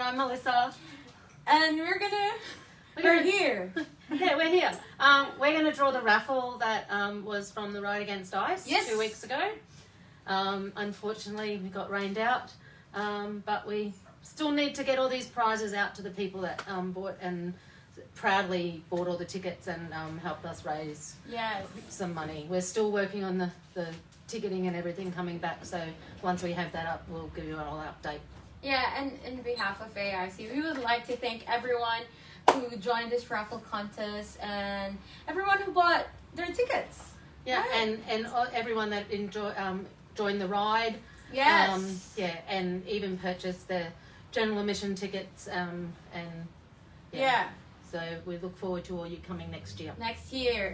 I'm Melissa. And we're here. Yeah, we're here. We're going to draw the raffle that was from the Ride Against Ice 2 weeks ago. Unfortunately, we got rained out, but we still need to get all these prizes out to the people that bought and proudly bought all the tickets and helped us raise some money. We're still working on the ticketing and everything coming back, so once we have that up, we'll give you all update. Yeah, and in behalf of AIC, we would like to thank everyone who joined this raffle contest and everyone who bought their tickets. Yeah, right. and everyone that joined the ride. Yes. And even purchased the general admission tickets. So we look forward to all you coming next year.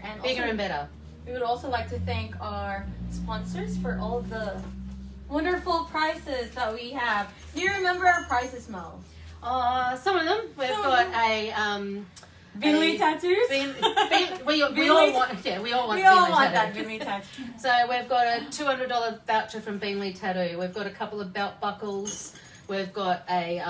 And bigger also, and better. We would also like to thank our sponsors for all the wonderful prizes that we have. Do you remember our prizes, Mel? Some of them. We've got a Binley tattoos. We all want that Binley tattoo. So we've got a $200 voucher from Binley Tattoo. We've got a couple of belt buckles. We've got a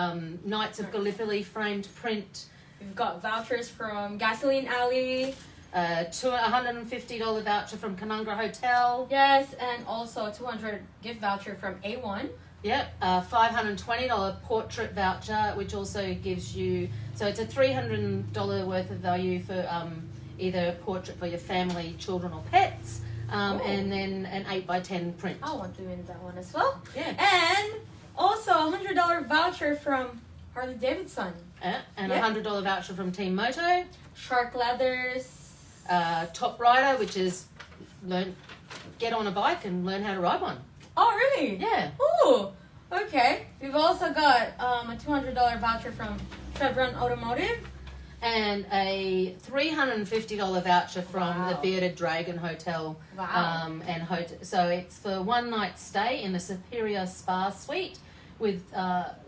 Knights of Gallipoli framed print. We've got vouchers from Gasoline Alley. $150 voucher from Canungra Hotel. Yes, and also a $200 gift voucher from A1. Yep, $520 portrait voucher, which also gives you, so it's a $300 worth of value for either a portrait for your family, children, or pets, and then an 8x10 print. I want to win that one as well. Yeah. And also a $100 voucher from Harley Davidson. And a $100 voucher from Team Moto. Shark Leathers. Top Rider, which is get on a bike and learn how to ride one. Oh, really? Yeah. Ooh, okay. We've also got a $200 voucher from Chevron Automotive. And a $350 voucher from the Bearded Dragon Hotel. Wow. So it's for one night stay in a superior spa suite with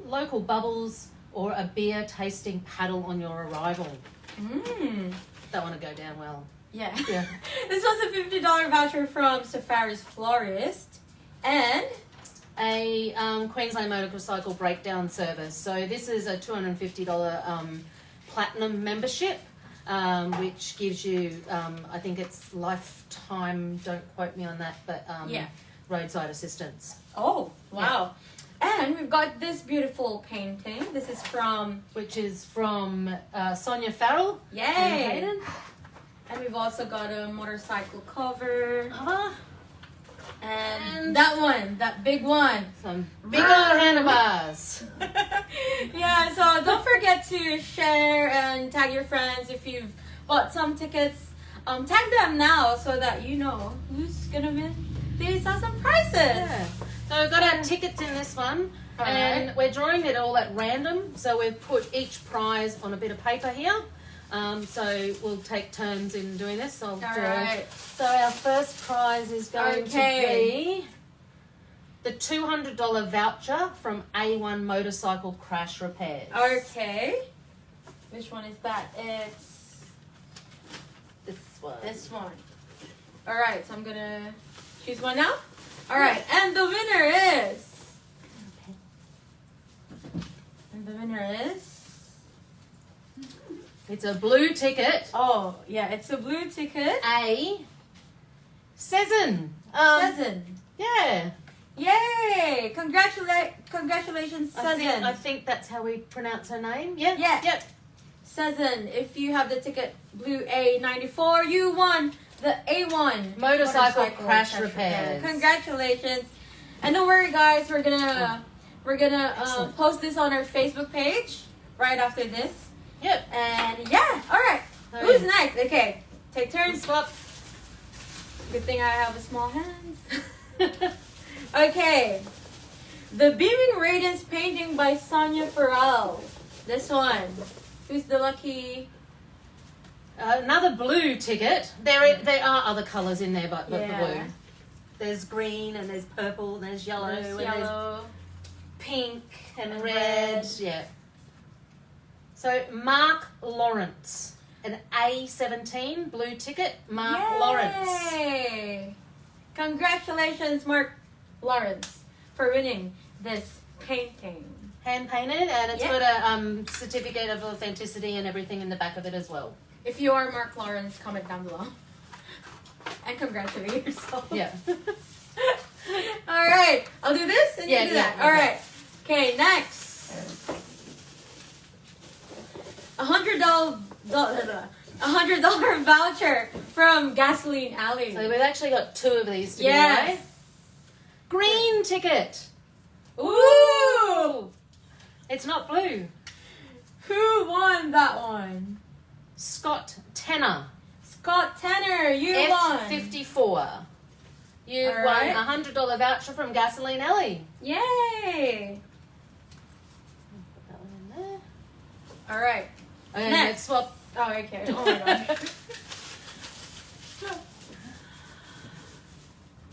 local bubbles or a beer tasting paddle on your arrival. That want to go down well. Yeah. This was a $50 voucher from Safari's Florist and a Queensland Motorcycle Breakdown Service. So this is a $250 platinum membership, which gives you, I think it's lifetime, don't quote me on that, but roadside assistance. Oh, wow. Yeah. And we've got this beautiful painting. This is from... Which is from Sonia Farrell. Yay! And we've also got a motorcycle cover. And that one, that big one. Some big old handlebars. Yeah, so don't forget to share and tag your friends if you've bought some tickets. Tag them now so that you know who's going to win these awesome prizes. Yeah. So we've got our tickets in this one, and we're drawing it all at random. So we've put each prize on a bit of paper here. So we'll take turns in doing this. So So our first prize is going to be the $200 voucher from A1 Motorcycle Crash Repairs. Okay. Which one is that? It's this one. This one. All right. So I'm gonna choose one now. All right, and the winner is... It's a blue ticket. Oh, yeah, it's a blue ticket. A... Cezanne. Cezanne. Yeah. Yay! Congratulations, Cezanne. I think that's how we pronounce her name. Yeah? Yeah. Yep. Cezanne, if you have the ticket blue A94, you won the A1 motorcycle crash repairs. Congratulations. And don't worry guys, we're gonna post this on our Facebook page right after this. Yep. And yeah, alright. Who's next? Okay. Take turns. Swap. Good thing I have a small hands. Okay. The Beaming Radiance painting by Sonia Farrell. This one. Who's the lucky... Another blue ticket. There are other colours in there, but the blue. There's green and there's purple and there's yellow and there's pink and red. Yeah. So Mark Lawrence, an A17 blue ticket. Mark Lawrence. Yay! Congratulations, Mark Lawrence, for winning this painting. hand painted, and it's got a certificate of authenticity and everything in the back of it as well. If you are Mark Lawrence, comment down below. And congratulate yourself. Yeah. All right. I'll do this and you do that. All right. Okay, next. $100 voucher from Gasoline Alley. So we've actually got 2 of these to give away. Green ticket. Ooh! It's not blue. Who won that one? Scott Tanner. Scott Tanner, you won. F54. You won a $100 voucher from Gasoline Alley. Yay! Put that one in there. All right. Okay, Next. let's swap. Oh, okay. Oh my god.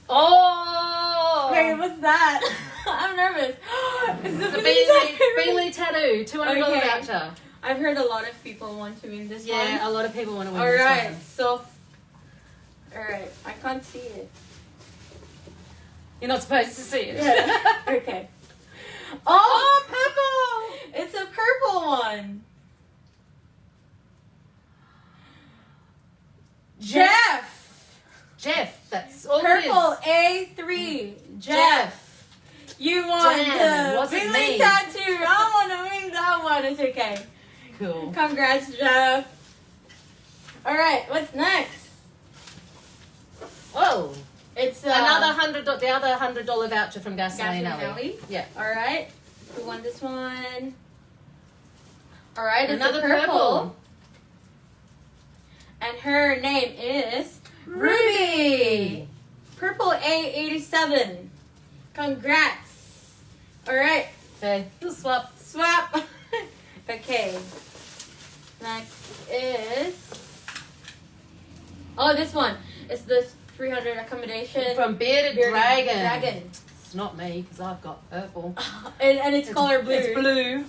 Oh! Wait, what's that? I'm nervous. It's The the Beanley Tattoo, $200 voucher. I've heard a lot of people want to win this one. Yeah, a lot of people want to win All this right, one. so. Alright, I can't see it. You're not supposed to see it. Yeah. Okay. Oh, purple! It's a purple one. Jeff! That's all Purple it is. A3. Jeff. You won the wasn't Beanley me. tattoo. I want to win that one. It's okay. Cool. Congrats, Jeff. Alright, what's next? Oh, It's the other $100 voucher from Gasoline Alley. Yeah. Alright. Who won this one? Alright, it's Another a purple. purple. And her name is Ruby. Purple A87. Congrats. Alright. Okay, we'll swap. Swap. Okay. Next is. Oh, this one. It's the 300 accommodation. From Bearded Dragon. It's It's not me, because I've got purple. and it's color blue. It's blue.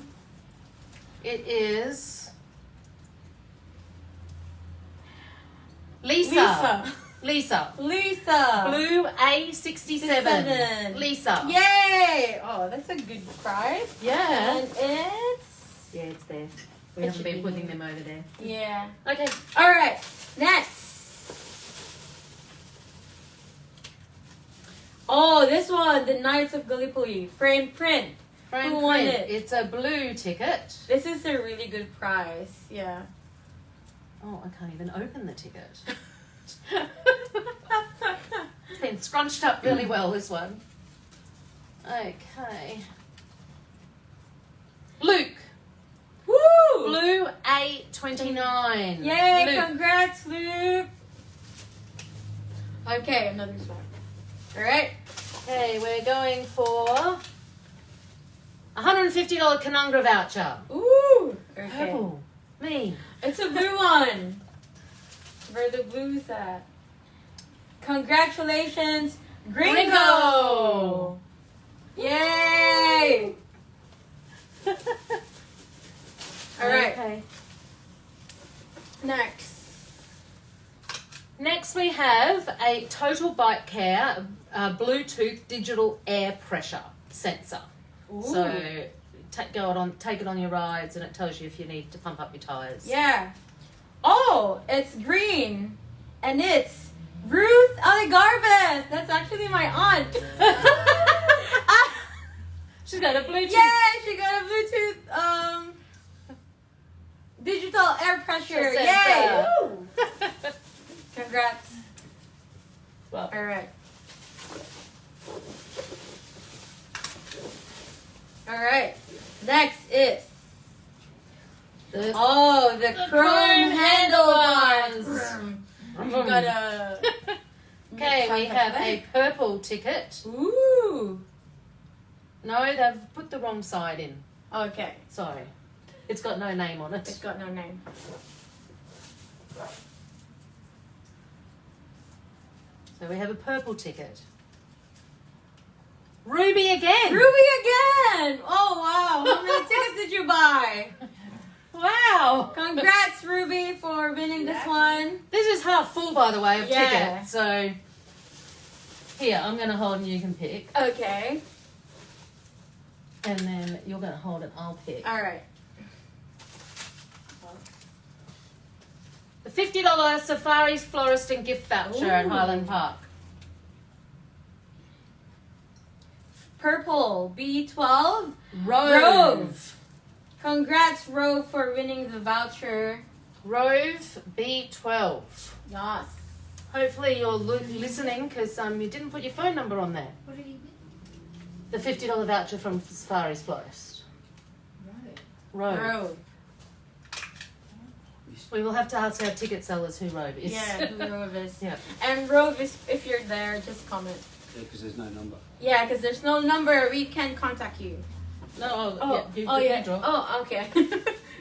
It is Lisa. Blue A67. Lisa. Yay! Oh, that's a good prize. Yeah. And it's. Yeah, it's there. We It haven't should been be putting here. them over there. Yeah. Okay. Alright, next. Oh, this one, the Knights of Gallipoli, frame print. Who won it? It's a blue ticket. This is a really good prize. Yeah. Oh, I can't even open the ticket. It's been scrunched up really well, this one. Okay. Luke. Woo! Blue A29. Yay, Luke. congrats, Luke. Okay, another swap. Alright. Okay, we're going for $150 Canungra voucher. Ooh. Okay. Purple. Me. It's a blue one. Where the blue's at? Congratulations, Gringo! Yay! Alright. Okay. Next. Next we have a Total Bike Care Bluetooth digital air pressure sensor. Ooh. So take it on your rides, and it tells you if you need to pump up your tires. Yeah. Oh, it's green. And it's Ruth Aligarbes. That's actually my aunt. She's got a Bluetooth. Yeah, she got a Bluetooth digital air pressure. Sensor. Yay! Congrats. Well, All right. All right. Next is the the chrome handlebars. handlebars. You got a. Okay, we have a purple ticket. Ooh. No, they've put the wrong side in. Okay. Sorry. It's got no name on It's it. got no name. So we have a purple ticket. Ruby again. Ruby again! Oh wow! How many tickets did you buy? Wow. Congrats, Ruby, for winning this one. This is half full, by the way, of Yeah. tickets. So here, I'm going to hold and you can pick. Okay. And then you're going to hold it. I'll pick. All right. The $50 Safari's Florist and Gift Voucher at Ooh. Highland Park. Purple B12. Rove. Congrats, Rove, for winning the voucher. Rove B12. Yes. Hopefully you're listening because you didn't put your phone number on there. What did he win? The $50 voucher from Safari's Florist. Right. Rove. Rove. We will have to ask our ticket sellers who Rove is. Yeah, who Rove is. Yeah. And Rove, is, if you're there, just comment. Yeah, because there's no number. Yeah, because there's no number. We can contact you. No, you draw. Oh, okay.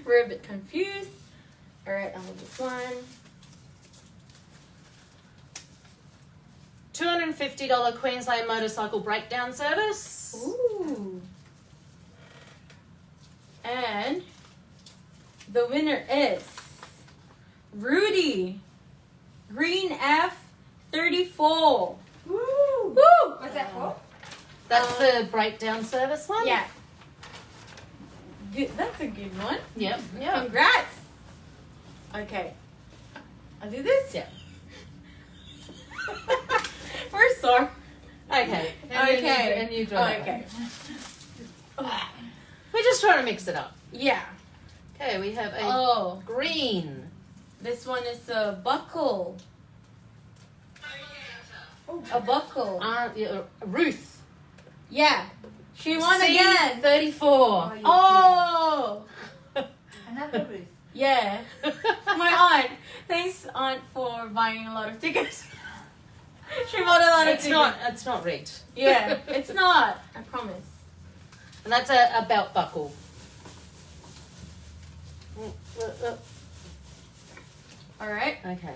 We're a bit confused. All right, I'll do this one. $250 Queensland Motorcycle Breakdown Service. Ooh. And the winner is Rudy. Green F34. Woo! Woo! What's that for? That's the breakdown service one? Yeah. Good. That's a good one. Yep. Yeah. Congrats. Okay. I'll do this? Yeah. We're sorry. Okay. Okay. And you draw. Okay. We're just trying to mix it up. Yeah. Okay, we have a Oh, green. this one is a buckle. A buckle. Ruth. Yeah. She won again. 34. Oh. Another Ruth. Yeah. My aunt. Thanks, aunt, for buying a lot of tickets. She bought a lot of tickets. It's not rigged. Yeah, it's not. I promise. And that's a belt buckle. All right. Okay.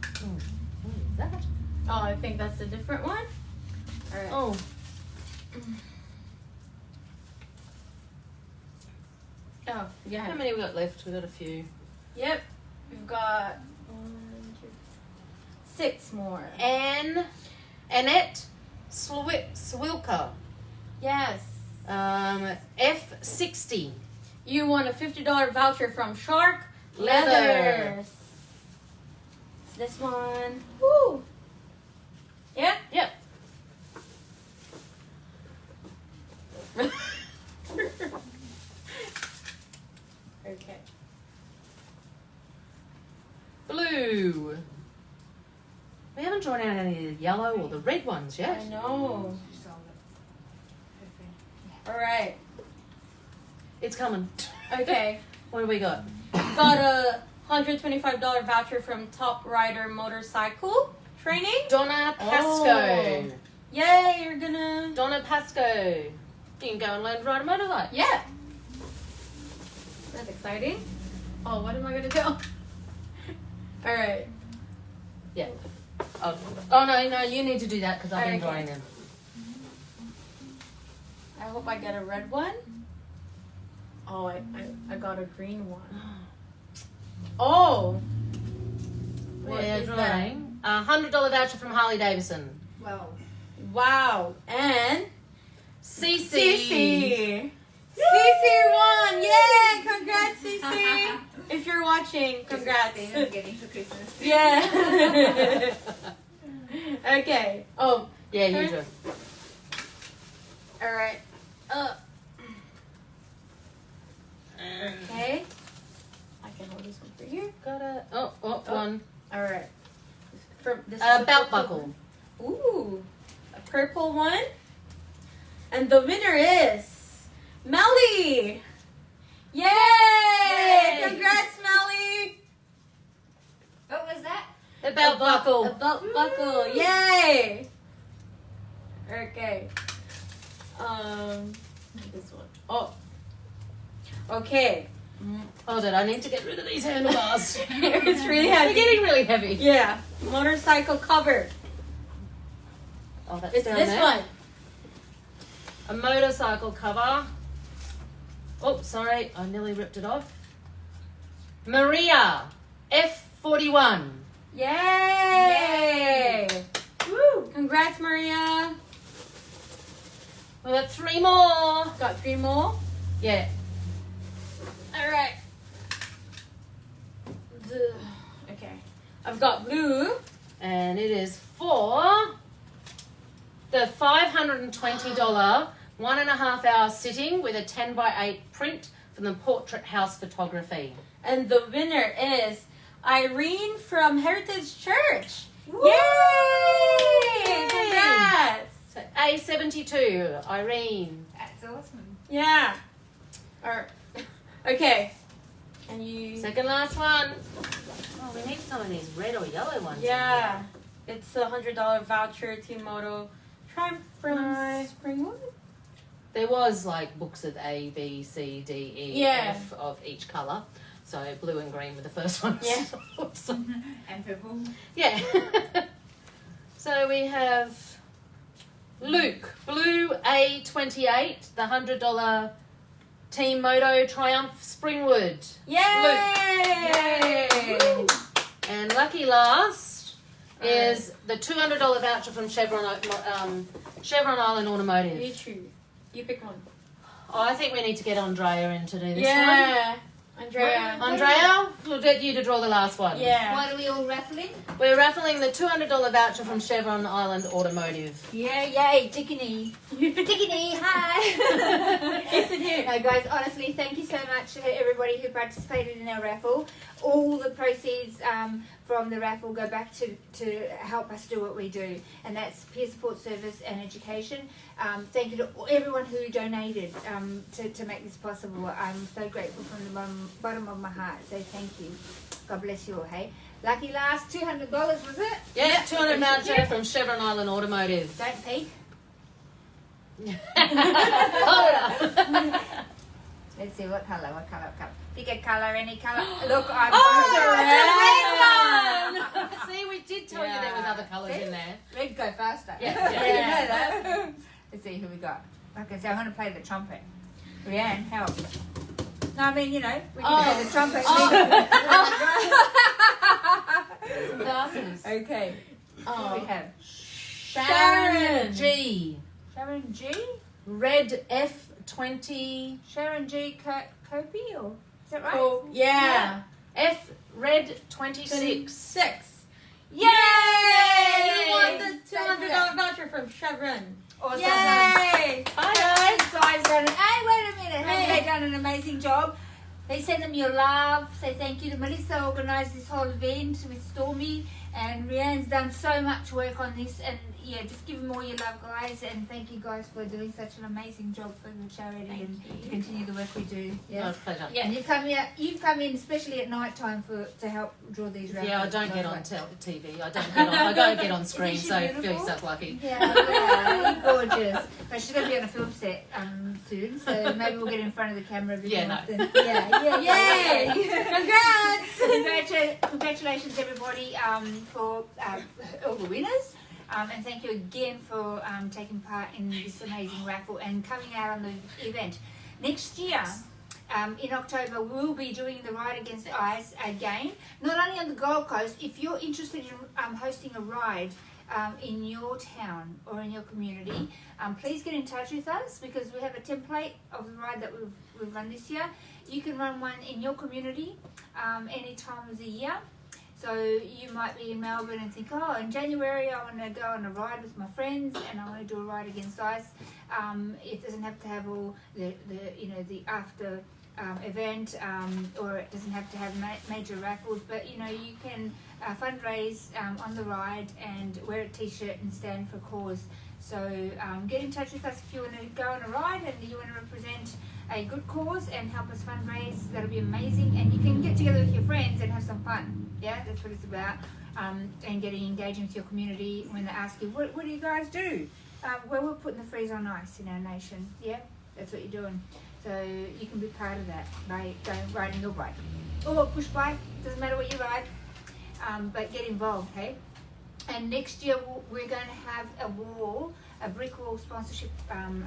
What is that? Oh, I think that's a different one. All right. Oh. Oh, yeah. How many we got left? We got a few. Yep. We've got 6 more. Annette Swilka. Yes. F60. You won a $50 voucher from Shark Leather. Leathers. This one. Woo. Yeah? Yep. Okay. Blue. We haven't drawn out any of the yellow or the red ones yet. I know. She sold it. All right. It's coming. Okay. What do we got? Got a $125 voucher from Top Rider Motorcycle Training. Donna Pasco. Oh. Yay, you're gonna... Donna Pasco. You can go and learn to ride a motorbike. Yeah. That's exciting. Oh, what am I gonna do? All right. Yeah. Oh no, you need to do that because I've been Okay. drawing them. I hope I get a red one. Oh, I got a green one. Oh. What We're is that? drawing a $100 voucher from Harley Davidson. Well, Wow. And CC. Cece. Cece won! Yay! Congrats, Cece! If you're watching, congrats. getting for Christmas. Yeah. Okay. Oh, Yeah, you do. all right. Okay. I can hold this one for you. Got a one. All right. From this A is belt purple buckle. one. Ooh, a purple one. And the winner is Melly. Yay! Yay! Congrats, Melly. What was that? A belt buckle. A belt buckle. Yay! Okay. This one. Oh. Okay. Hold it, I need to get rid of these handlebars. It's really They're heavy. getting really heavy. Yeah. Motorcycle cover. Oh, that's It's down this there. one. A motorcycle cover. Oh, sorry, I nearly ripped it off. Maria, F41. Yay! Woo! Congrats, Maria. We got 3 more. Got 3 more. Yeah. All right. Okay. I've got blue. And it is for the $520 1.5 hour sitting with a 10 by 8 print from the Portrait House Photography. And the winner is Irene from Heritage Church. Woo! Yay! Congrats! So A72, Irene. That's awesome. Yeah. Okay. And you... Second last one. Oh, we need some of these red or yellow ones. Yeah. It's a $100 voucher, Team Moto. Try from Springwood. There was like books of A, B, C, D, E, Yeah. F of each colour. So blue and green were the first ones. Yeah. Awesome. And purple. Yeah. So we have Luke, blue A28, the $100 Team Moto Triumph Springwood. Yay! Yay! And lucky last is the $200 voucher from Chevron Island Automotive. You choose. You pick one. Oh, I think we need to get Andrea in to do this one. Yeah. Andrea. Andrea, we'll get you to draw the last one. Yeah. What are we all raffling? We're raffling the $200 voucher from Chevron Island Automotive. Yay, Tickany. Tickany, hi. Yes, it is. No, guys, honestly, thank you so much to everybody who participated in our raffle. All the proceeds from the raffle go back to help us do what we do, and that's peer support service and education. Thank you to everyone who donated to make this possible. I'm so grateful from the bottom of my heart, so thank you. God bless you all, hey? Lucky last, $200, was it? Yeah, $200 voucher from Chevron Island Automotive. Don't peek. Hold it up. Let's see, what colour? Pick a colour, any colour. Look, I'm Oh, it's a red one. See, we did tell you there was other colours in there. Red, go faster. Yeah. You know that. Let's see who we got. Okay, so I'm going to play the trumpet. Rianne, help. No, I mean, you know, we can play the trumpet. Glasses. Okay. What do we have? Sharon G. Sharon G? Red F20. Sharon G. Copy, or is that right? Oh, yeah. F Red 26. 6. Yay! You won the $200 voucher from Chevron. Awesome. Yay! Hi guys, done. Hey, wait a minute. Haven't they done an amazing job? They send them your love. Say thank you to Melissa. Organised this whole event with Stormy, and Rianne's done so much work on this. And yeah, just give them all your love, guys. And thank you guys for doing such an amazing job for the charity and to continue the work we do. Yeah. Oh, pleasure. Yeah, and you've come in especially at night time to help draw these raffles. Yeah, I don't get on TV. I don't get on screen, Isn't she so beautiful? feel yourself lucky. Yeah, you're gorgeous. But she's going to be on a film set soon, so maybe we'll get in front of the camera a bit Yeah, more no. often. Yeah. Congrats! Congratulations, everybody, for all the winners. And thank you again for taking part in this amazing raffle and coming out on the event. Next year, in October, we'll be doing the Ride Against Ice again. Not only on the Gold Coast, if you're interested in hosting a ride in your town or in your community, please get in touch with us, because we have a template of the ride that we've run this year. You can run one in your community any time of the year. So you might be in Melbourne and think, oh, in January I want to go on a ride with my friends and I want to do a Ride Against Ice. It doesn't have to have all the after event, or it doesn't have to have major raffles, but you can fundraise on the ride and wear a t-shirt and stand for cause. So get in touch with us if you want to go on a ride and you want to represent a good cause and help us fundraise. That'll be amazing, and you can get together with your friends and have some fun. Yeah, that's what it's about. And getting engaging with your community when they ask you, what do you guys do? Well, we're putting the freeze on ice in our nation. Yeah, that's what you're doing. So you can be part of that by riding your bike or push bike. Doesn't matter what you ride, but get involved, hey? And next year we're going to have a brick wall sponsorship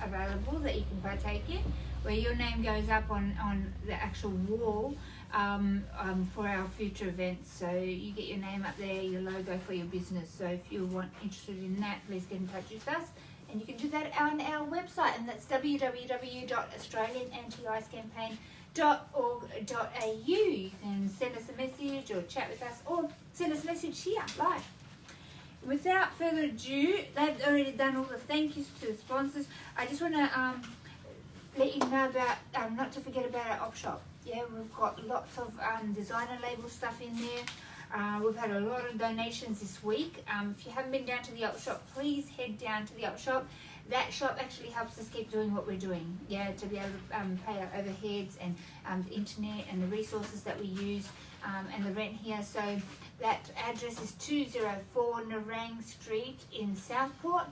available that you can partake in, where your name goes up on the actual wall for our future events. So you get your name up there, your logo for your business. So if you're interested in that, please get in touch with us. And you can do that on our website, and that's www.australianantiicecampaign.org.au. You can send us a message or chat with us, or send us a message here live. Without further ado, they've already done all the thank yous to the sponsors. I just want to let you know about, not to forget about our op shop. Yeah, we've got lots of designer label stuff in there. We've had a lot of donations this week. If you haven't been down to the op shop, please head down to the op shop. That shop actually helps us keep doing what we're doing. Yeah, to be able to pay our overheads and the internet and the resources that we use and the rent here. So that address is 204 Narang Street in Southport.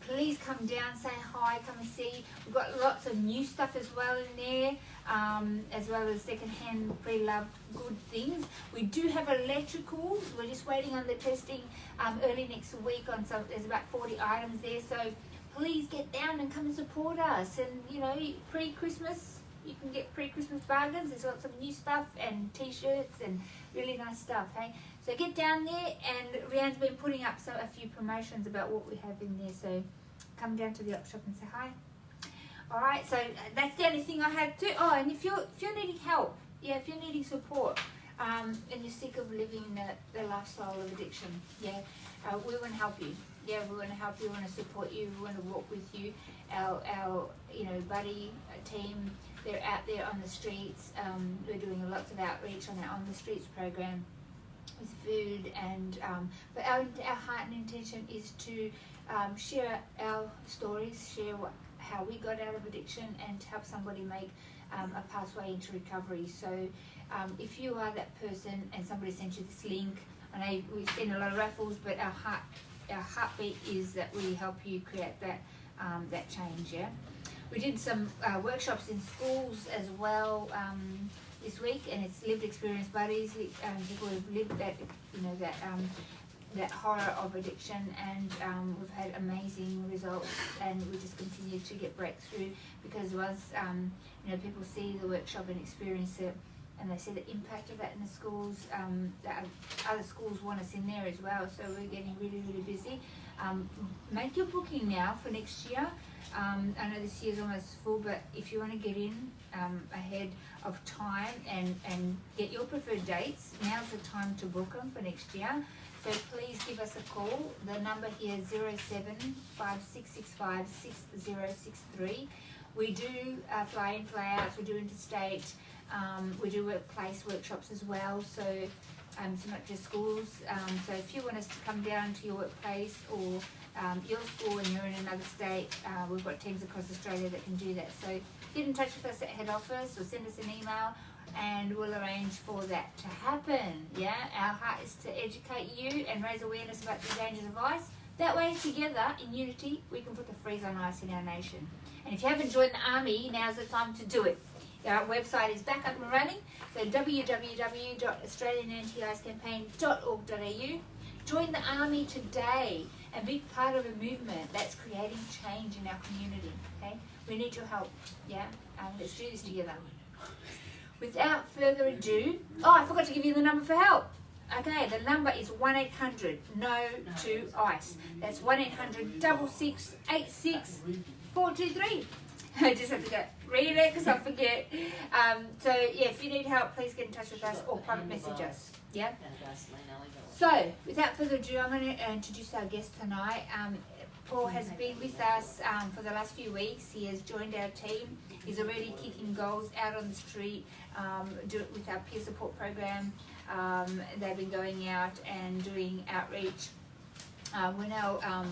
Please come down, say hi, come and see. We've got lots of new stuff as well in there, as well as second-hand, pre-loved good things. We do have electricals. We're just waiting on the testing early next week on some. There's about 40 items there, so please get down and come and support us. And you know, pre-Christmas, you can get pre-Christmas bargains. There's lots of new stuff and t-shirts and really nice stuff, hey? So get down there, and Rianne's been putting up a few promotions about what we have in there, so come down to the op shop and say hi. Alright, so that's the only thing I had to. Oh, and if you're needing help, yeah, if you're needing support, and you're sick of living the lifestyle of addiction, yeah, we want to help you. Yeah, we want to help you, we want to support you, we want to walk with you. Our buddy team, they're out there on the streets. We're doing lots of outreach on our On the Streets program with food, and but our heart and intention is to share our stories, share how we got out of addiction, and to help somebody make a pathway into recovery. So if you are that person and somebody sent you this link, I know we've seen a lot of raffles, but our heartbeat is that we help you create that change. Yeah, we did some workshops in schools as well this week, and it's lived experience buddies. People who've lived that horror of addiction, and we've had amazing results, and we just continue to get breakthrough, because once people see the workshop and experience it, and they see the impact of that in the schools, other schools want us in there as well, so we're getting really, really busy. Make your booking now for next year. I know this year's almost full, but if you want to get in ahead of time and get your preferred dates, now's the time to book them for next year. So please give us a call. The number here is 0756656063. We do fly-in, fly-outs, we do interstate, we do workplace workshops as well, so it's not just schools. So if you want us to come down to your workplace or your school and you're in another state, we've got teams across Australia that can do that. So get in touch with us at head office or send us an email, and we'll arrange for that to happen. Yeah, our heart is to educate you and raise awareness about the dangers of ice. That way, together in unity, we can put the freeze on ice in our nation. And if you haven't joined the army, now's the time to do it. Our website is back up and running, so www.australianantiicecampaign.org.au. Join the army today and be part of a movement that's creating change in our community. Okay, we need your help. Yeah, let's do this together. Without further ado, I forgot to give you the number for help. Okay, the number is 1-800-NO-TO-ICE. That's 1-800-6686-423. I just have to go read it because I forget. So yeah, if you need help, please get in touch with us or private message us. Yeah. So without further ado, I'm going to introduce our guest tonight. Paul has been with us for the last few weeks. He has joined our team. He's already kicking goals out on the street with our peer support program. They've been going out and doing outreach. We're now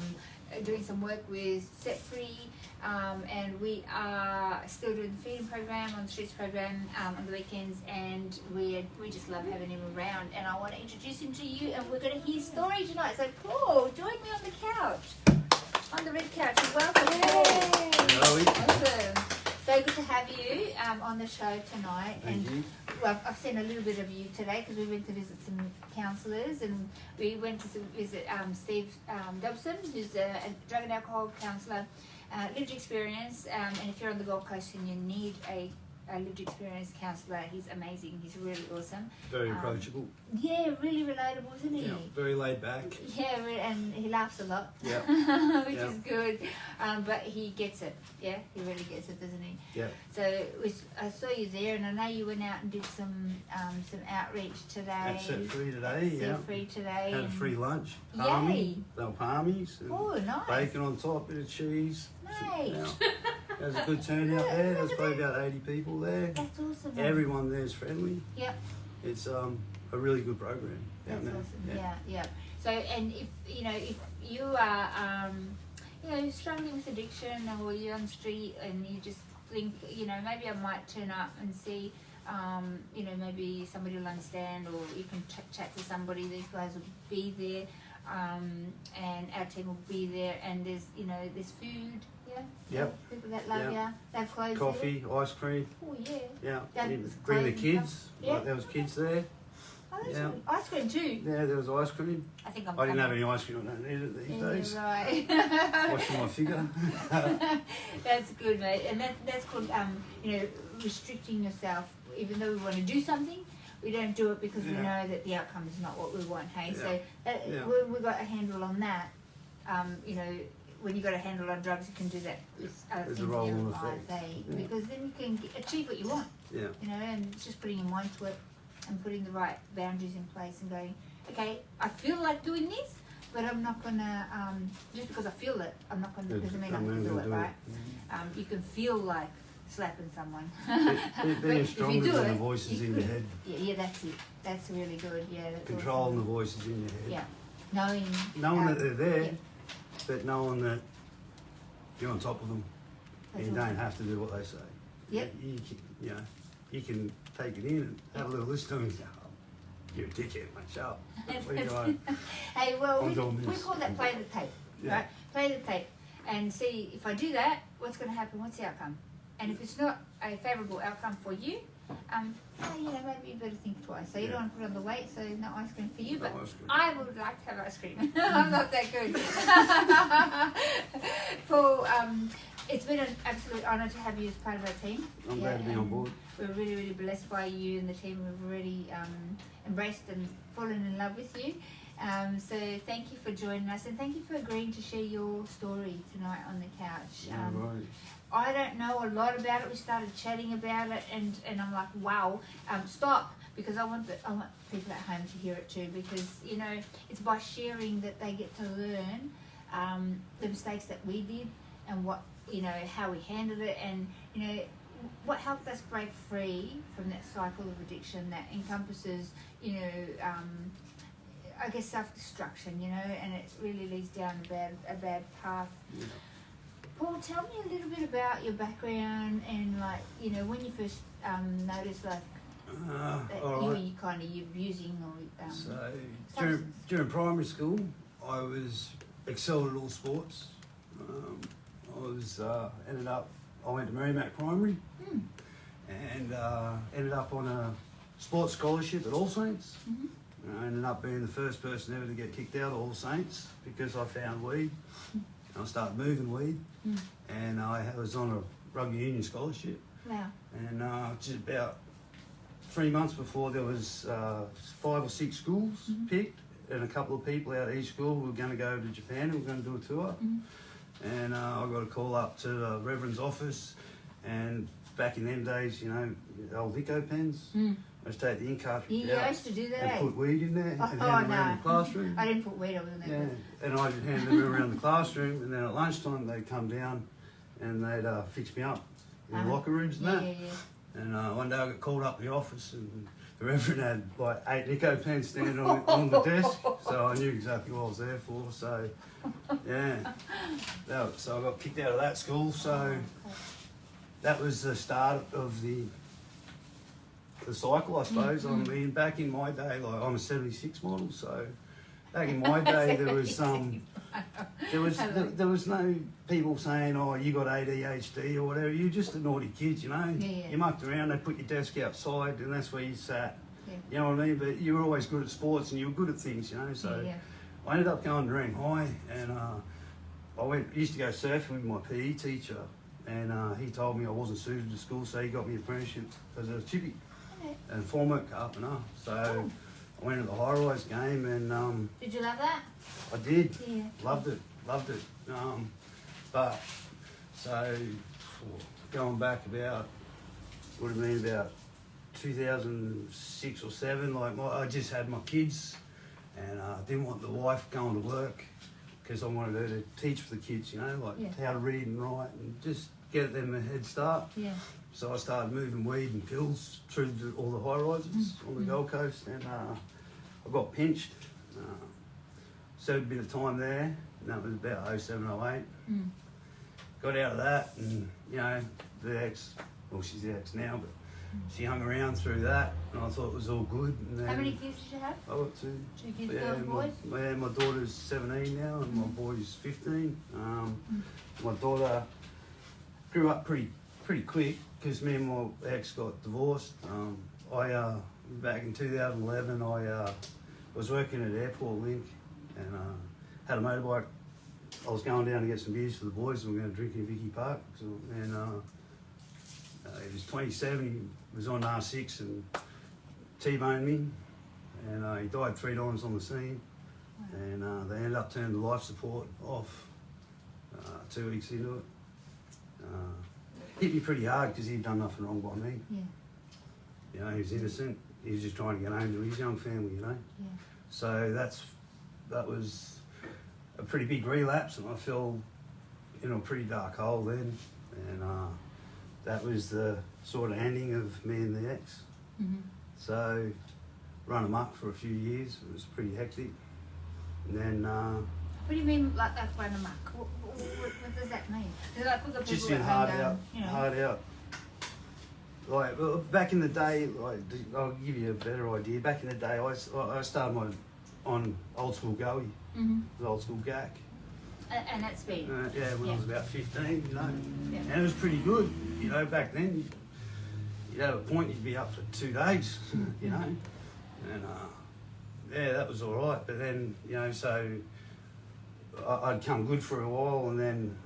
doing some work with Set Free, and we are still doing the feeding program on the streets program on the weekends, and we just love having him around. And I want to introduce him to you, and we're going to hear his story tonight. So Paul, join me on the couch, on the red couch. Welcome, Paul. Awesome. So good to have you on the show tonight. Thank you. Well, I've seen a little bit of you today because we went to visit some counsellors, and we went to visit Steve Dobson, who's a drug and alcohol counsellor, lived experience. And if you're on the Gold Coast and you need a a lived experience counsellor. He's amazing. He's really awesome. Very approachable. Yeah, really relatable, isn't he? Yeah, very laid back. Yeah, and he laughs a lot, Yeah. which is good. But he gets it. Yeah, he really gets it, doesn't he? Yeah. So I saw you there, and I know you went out and did some outreach today. Had set free today. Set Yeah. free today. Had a free lunch. Yay. Palmy. They were palmies. And Oh, nice. bacon on top, bit of cheese. Nice. Yeah. There was a good turnout there. There's probably about 80 people there. That's awesome. Everyone there's friendly. Yep. It's a really good program. That's down there. awesome. Yeah. So, and if you are struggling with addiction, or you're on the street and you just think, maybe I might turn up and see, maybe somebody will understand, or you can chat to somebody. These guys will be there, and our team will be there. And there's food. Yeah. Yep. People that love you. They have clothes. Coffee, ice cream. Oh yeah. Yeah. That's You bring the clothes and kids. stuff. Yeah. Like, there was kids there. Oh, that's Yeah. good. Ice cream too. Yeah, there was ice cream. I think I'm. I didn't have coming. any ice cream. I don't need it these Yeah, days. right. Washing my figure. That's good, mate. And that's called, restricting yourself. Even though we want to do something, we don't do it because we Yeah. know that the outcome is not what we want. Hey, Yeah. so Yeah. we got a handle on that. When you got a handle on drugs, you can do that with other There's a things roll in on your effect. life, Yeah. because then you can achieve what you want. Yeah. And it's just putting your mind to it and putting the right boundaries in place and going, okay, I feel like doing this, but I'm not gonna just because I feel it, I'm not gonna doesn't mean I'm gonna do it, right? You can feel like slapping someone. But Being if you stronger do than the it, voices you in your could. head. Yeah, that's it. That's really good. Yeah, that's Controlling awesome. the voices in your head. Yeah, knowing Knowing that they're there, yeah. but knowing that you're on top of them. That's And you awesome. don't have to do what they say. Yep. You can take it in and have a little listen to them and go, oh, you're a dickhead, mate, shut up. What are you going? Hey, well, I'm we doing this. call that play the tape, Yeah. right? Play the tape and see if I do that, what's going to happen, what's the outcome? And if it's not a favourable outcome for you, maybe you better think twice. So you don't want to put on the weight, so no ice cream for you, No but ice cream. I would like to have ice cream. I'm not that good. Paul, it's been an absolute honour to have you as part of our team. I'm glad to be on and board. We're really, really blessed by you and the team. We've really embraced and fallen in love with you. So thank you for joining us, and thank you for agreeing to share your story tonight on the couch. Yeah, right. I don't know a lot about it. We started chatting about it, and I'm like, wow, stop, because I want people at home to hear it too, because it's by sharing that they get to learn the mistakes that we did, and what how we handled it, and what helped us break free from that cycle of addiction that encompasses I guess self-destruction, and it really leads down a bad path. Yeah. Paul, tell me a little bit about your background and when you first noticed that All right. you're abusing or So substance. during primary school, I was excelled at all sports. I went to Merrimack Primary and ended up on a sports scholarship at All Saints. Mhm. I ended up being the first person ever to get kicked out of All Saints because I found weed. And I started moving weed, and I was on a rugby union scholarship. Wow. And just about 3 months before, there was 5 or 6 schools picked, and a couple of people out of each school were going to go to Japan and we were going to do a tour. And I got a call up to the Reverend's office, and back in them days, the old Vico pens. I used to take the ink cartridge Yeah, I out used to do that. and put weed in there and Oh, hand them around no. the classroom. I didn't put weight on there. Yeah, and I'd hand them around the classroom, and then at lunchtime they'd come down and they'd fix me up in the locker rooms and Yeah, that. yeah. And one day I got called up to the office, and the Reverend had like 8 Nico pens standing on the desk, so I knew exactly what I was there for. So, yeah, so I got kicked out of that school. So that was the start of the cycle, I suppose. I mean, back in my day, like I'm a '76 model, so back in my day there was no people saying, "Oh, you got ADHD" or whatever. You're just a naughty kid, Yeah. You mucked around. They put your desk outside, and that's where you sat. Yeah. You know what I mean? But you were always good at sports, and you were good at things, So Yeah. I ended up going to Dream High, and I used to go surfing with my PE teacher and he told me I wasn't suited to school, so he got me an apprenticeship as a chippy Okay. and formwork carpenter. So I went to the high-rise game, and Did you love that? I did. Yeah. Loved it. But so going back about, would have been about 2006 or 7. Like I just had my kids, and I didn't want the wife going to work because I wanted her to teach for the kids, you know, like how to read and write and just get them a head start. Yeah. So I started moving weed and pills through all the high rises on the Gold Coast, and I got pinched. Served a bit of time there, and that was about 07, 08. Got out of that, and you know, the ex, well, she's the ex now, but she hung around through that, and I thought it was all good. And then How many kids did you have? I got 2. 2 kids, Yeah, girls, boys? my daughter's 17 now, and my boy's 15. My daughter grew up pretty quick because me and my ex got divorced. Back in 2011, I was working at Airport Link, and had a motorbike. I was going down to get some beers for the boys, and we were going to drink in Vicky Park. So, and he was 27. He was on R6 and T-boned me, and he died 3 times on the scene. And they ended up turning the life support off 2 weeks into it. Hit me pretty hard because he'd done nothing wrong by me. Yeah. You know, he was innocent. He was just trying to get home to his young family, you know. Yeah. So that was a pretty big relapse, and I fell in a pretty dark hole then. And that was the sort of ending of me and the ex. So run amok for a few years. It was pretty hectic. And then What do you mean, like that run amok? What does that mean? Like with the just people in at hard home out, going, you know. hard out. Like well, back in the day, like I'll give you a better idea. Back in the day, I started on old school goey, the old school gack. And that's been. When I was about 15, you know, Yeah. and it was pretty good. You know, back then, you'd have a point, you'd be up for 2 days, you know, and that was all right. But then, you know, so I'd come good for a while, and then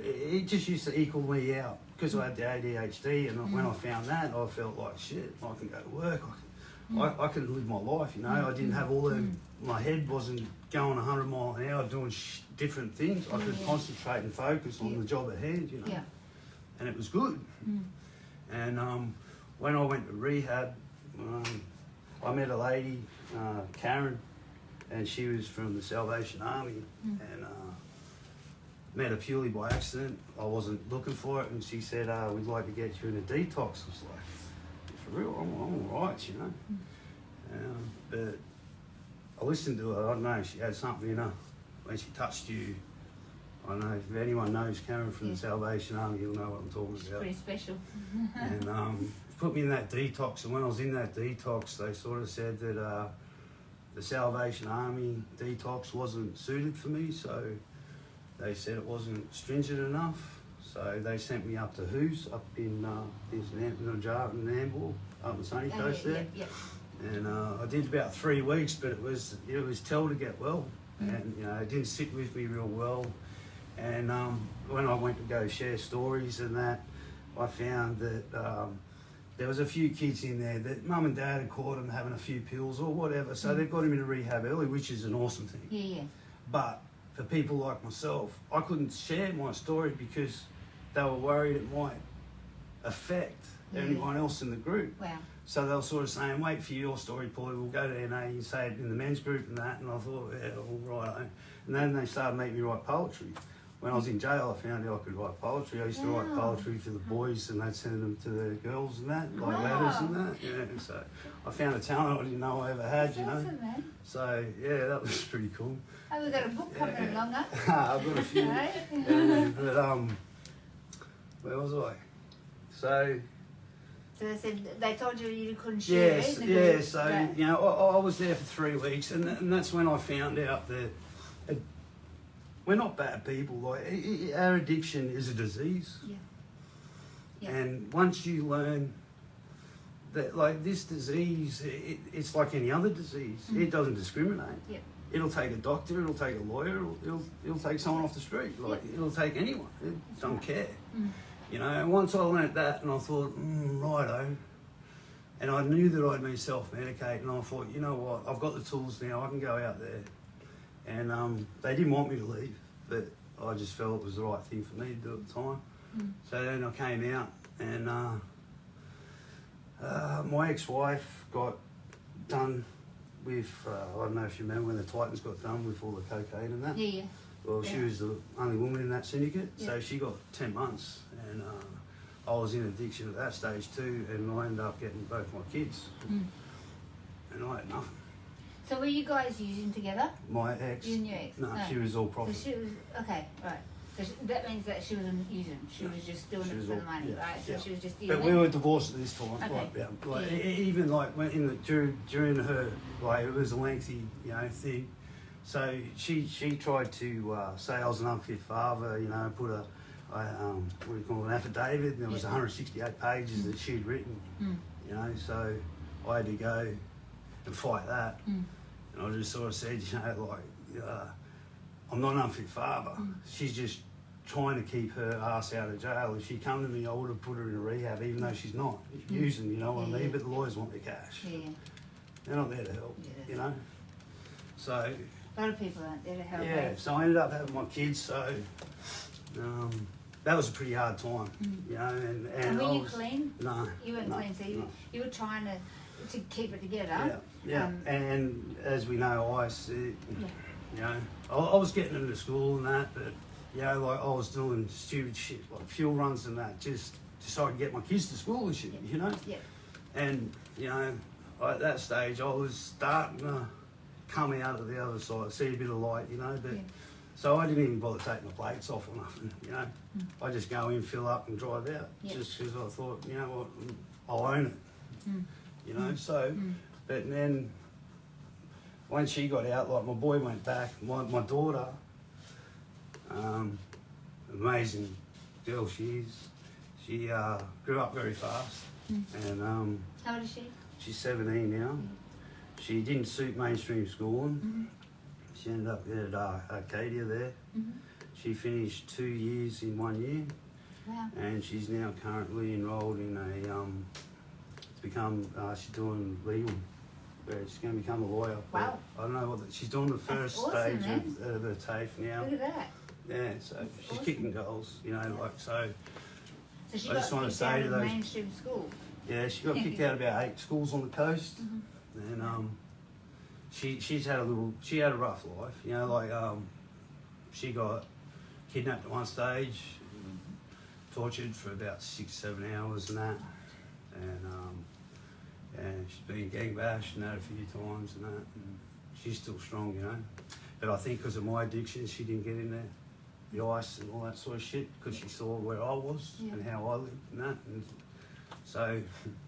it just used to equal me out because I had the ADHD, and when I found that, I felt like shit. I can go to work. I could live my life, you know. I didn't have all the. My head wasn't going 100 miles an hour doing different things. I could concentrate and focus on the job at hand, you know. Yeah. And it was good. And when I went to rehab, I met a lady, Karen, and she was from the Salvation Army, and met her purely by accident. I wasn't looking for it, and she said, we'd like to get you in a detox. I was like, for real, I'm all right, you know. But I listened to her. I don't know, she had something in her. When she touched you, I don't know, if anyone knows Karen from the Salvation Army, you'll know what I'm talking about. Pretty special. And put me in that detox, and when I was in that detox, they sort of said that the Salvation Army detox wasn't suited for me, so they said it wasn't stringent enough. So they sent me up to Who's, up in Najat and Nambour, up on the sunny coast there. Yeah. And I did about 3 weeks, but it was told to get well, and you know it didn't sit with me real well. And when I went to go share stories and that, I found that there was a few kids in there that mum and dad had caught them having a few pills or whatever, so they've got them into rehab early, which is an awesome thing. Yeah. But for people like myself, I couldn't share my story because they were worried it might affect anyone else in the group. Wow. So they were sort of saying, wait for your story, Paulie, we'll go to NA and say it in the men's group and that. And I thought, yeah, all right. And then they started making me write poetry. When I was in jail, I found out I could write poetry. I used to write poetry for the boys, and they'd send them to the girls and that, like letters and that. Yeah, so I found a talent I didn't know I ever had, you know. Awesome, man. So, yeah, that was pretty cool. Oh, we've got a book coming along, huh? I've got a few. Right? But, where was I? So they said they told you couldn't share. yes, it, yeah. So you know, I was there for 3 weeks, and that's when I found out that we're not bad people. Like our addiction is a disease. Yeah. And once you learn that, like this disease, it's like any other disease. It doesn't discriminate. Yeah. It'll take a doctor. It'll take a lawyer. It'll take someone off the street. Like it'll take anyone. It don't care. You know, and once I learnt that, and I thought, righto, and I knew that I'd been self-medicate, and I thought, you know what, I've got the tools now, I can go out there. And they didn't want me to leave, but I just felt it was the right thing for me to do at the time. So then I came out, and my ex-wife got done with, I don't know if you remember when the Titans got done with all the cocaine and that. Yeah. Well, she was the only woman in that syndicate, so she got 10 months, and I was in addiction at that stage too, and I ended up getting both my kids, and I had nothing. So were you guys using together? My ex? You and your ex? No, she was all So profit. she was, okay, right. So that means that she wasn't using, she was just doing it for the money, right? So she was just using But we were divorced at this time, Okay. even like when during her, like it was a lengthy, you know, thing. So she tried to say I was an unfit father, you know, put what do you call it, an affidavit, and there was 168 pages that she'd written, you know, so I had to go and fight that. And I just sort of said, you know, like, I'm not an unfit father. She's just trying to keep her ass out of jail. If she come to me, I would have put her in a rehab, even though she's not using, you know what I mean? But the lawyers want the cash. Yeah. They're not there to help, you know? So... A lot of people aren't there to help. Yeah, so I ended up having my kids, so that was a pretty hard time, you know. And were I you was, clean? No. You weren't clean, so you were trying to keep it together. Yeah. And as we know, ice, you know, I was getting into school and that, but, you know, like I was doing stupid shit, like fuel runs and that, just so I could get my kids to school and shit, you know. Yeah. And, you know, at that stage, I was starting to come out of the other side, see a bit of light, you know, but so I didn't even bother taking my plates off or nothing, you know. I just go in, fill up and drive out, just because I thought, you know what, I'll own it, you know. So, but then when she got out, like my boy went back, my daughter, amazing girl she is, she grew up very fast, and How old is she? she's 17 now. She didn't suit mainstream schooling. She ended up at Arcadia there. She finished 2 years in 1 year. Wow. And she's now currently enrolled in she's doing legal. She's going to become a lawyer. Wow. I don't know she's doing the first awesome, stage of the TAFE now. Look at that. Yeah, so she's kicking goals, you know, like so. So she I just got want to kicked say out to of those- mainstream school. Yeah, she got kicked out of about 8 schools on the coast, and she had a rough life, you know, like she got kidnapped at one stage, tortured for about 6-7 hours and that, and she's been gang bashed and that a few times and that, and she's still strong, you know, but I think because of my addiction she didn't get in there, the ice and all that sort of shit, because she saw where I was and how I lived and that, and so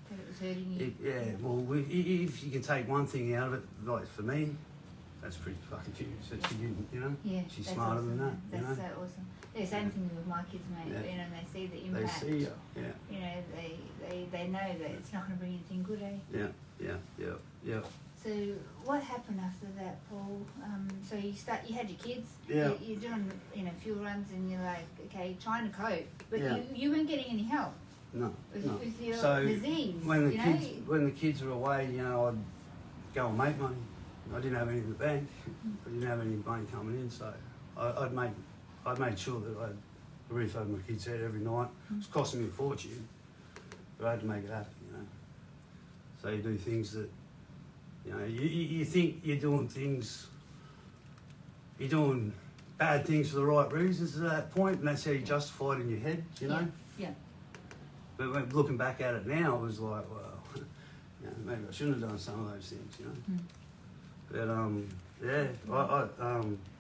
That it was hurting you. well, if you can take one thing out of it, like for me, that's pretty fucking huge. That she didn't, you know. Yeah, she's that's smarter awesome. than that. You know. That's so awesome. Yeah, same thing with my kids, mate. Yeah. You know, they see the They impact. see you. Yeah. You know, they know that it's not going to bring anything good, eh? Yeah. So what happened after that, Paul? So you had your kids. Yeah. You're doing, you know, fuel runs, and you're like, okay, trying to cope, but Yeah. you weren't getting any help No. with your So disease. when you the kids were away, you know, I'd go and make money. I didn't have any in the bank. I didn't have any money coming in, so I'd made sure that I had a roof over my kids' head every night. It was costing me a fortune, but I had to make it happen, you know. So you do things that, you know, you think you're doing bad things for the right reasons at that point, and that's how you justify it in your head, you know. Yeah. But when looking back at it now, it was like, well, you know, maybe I shouldn't have done some of those things, you know. But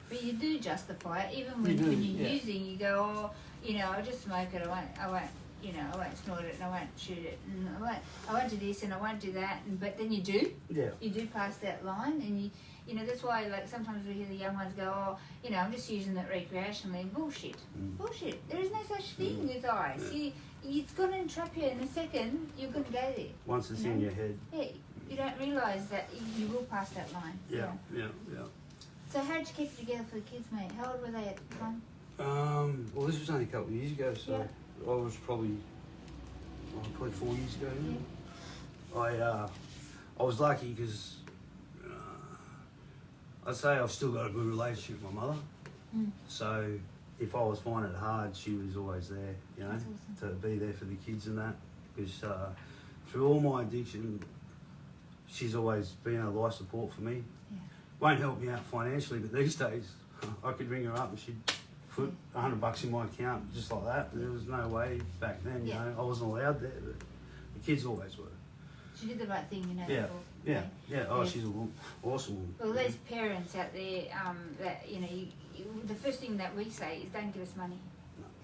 But you do justify it, even when you're using. You go, oh, you know, I'll just smoke it. I won't, you know, I won't snort it, and I won't shoot it, and I won't do this, and I won't do that. But then you do. Yeah. You do pass that line, and you know, that's why, like, sometimes we hear the young ones go, oh, you know, I'm just using it recreationally. Bullshit. Bullshit. There is no such thing with ice. Yeah. It's going to entrap you in a second. You're going to go there. Once it's in your head. Yeah. You don't realise that you will pass that line. Yeah. So how did you keep it together for the kids, mate? How old were they at the time? Well, this was only a couple of years ago, so was probably 4 years ago now. I was lucky because I'd say I've still got a good relationship with my mother. So if I was finding it hard, she was always there, you know, to be there for the kids and that. Because through all my addiction, she's always been a life support for me. Yeah. Won't help me out financially, but these days I could ring her up and she'd put $100 in my account just like that. There was no way back then, you know. I wasn't allowed there, but the kids always were. She did the right thing, you know. Yeah. Oh, she's an awesome woman. Well, there's parents out there that, you know, the first thing that we say is don't give us money.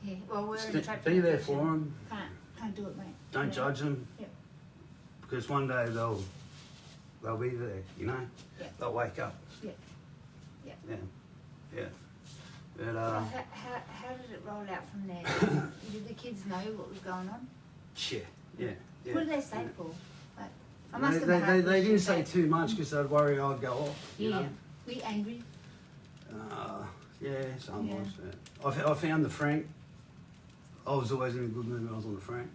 Yeah. Well, we're in a Be there for them. Can't do it, mate. Don't judge them. Yep. Because one day they'll be there, you know. Yep. They'll wake up. Yep. Yep. Yeah. But how did it roll out from there? Did the kids know what was going on? Yeah. What did they say, Paul? Like, I They didn't say too much because they'd worry I'd go off. You know? Were you angry? Yeah, sometimes. Yeah. I found the Frank. I was always in a good mood when I was on the Frank.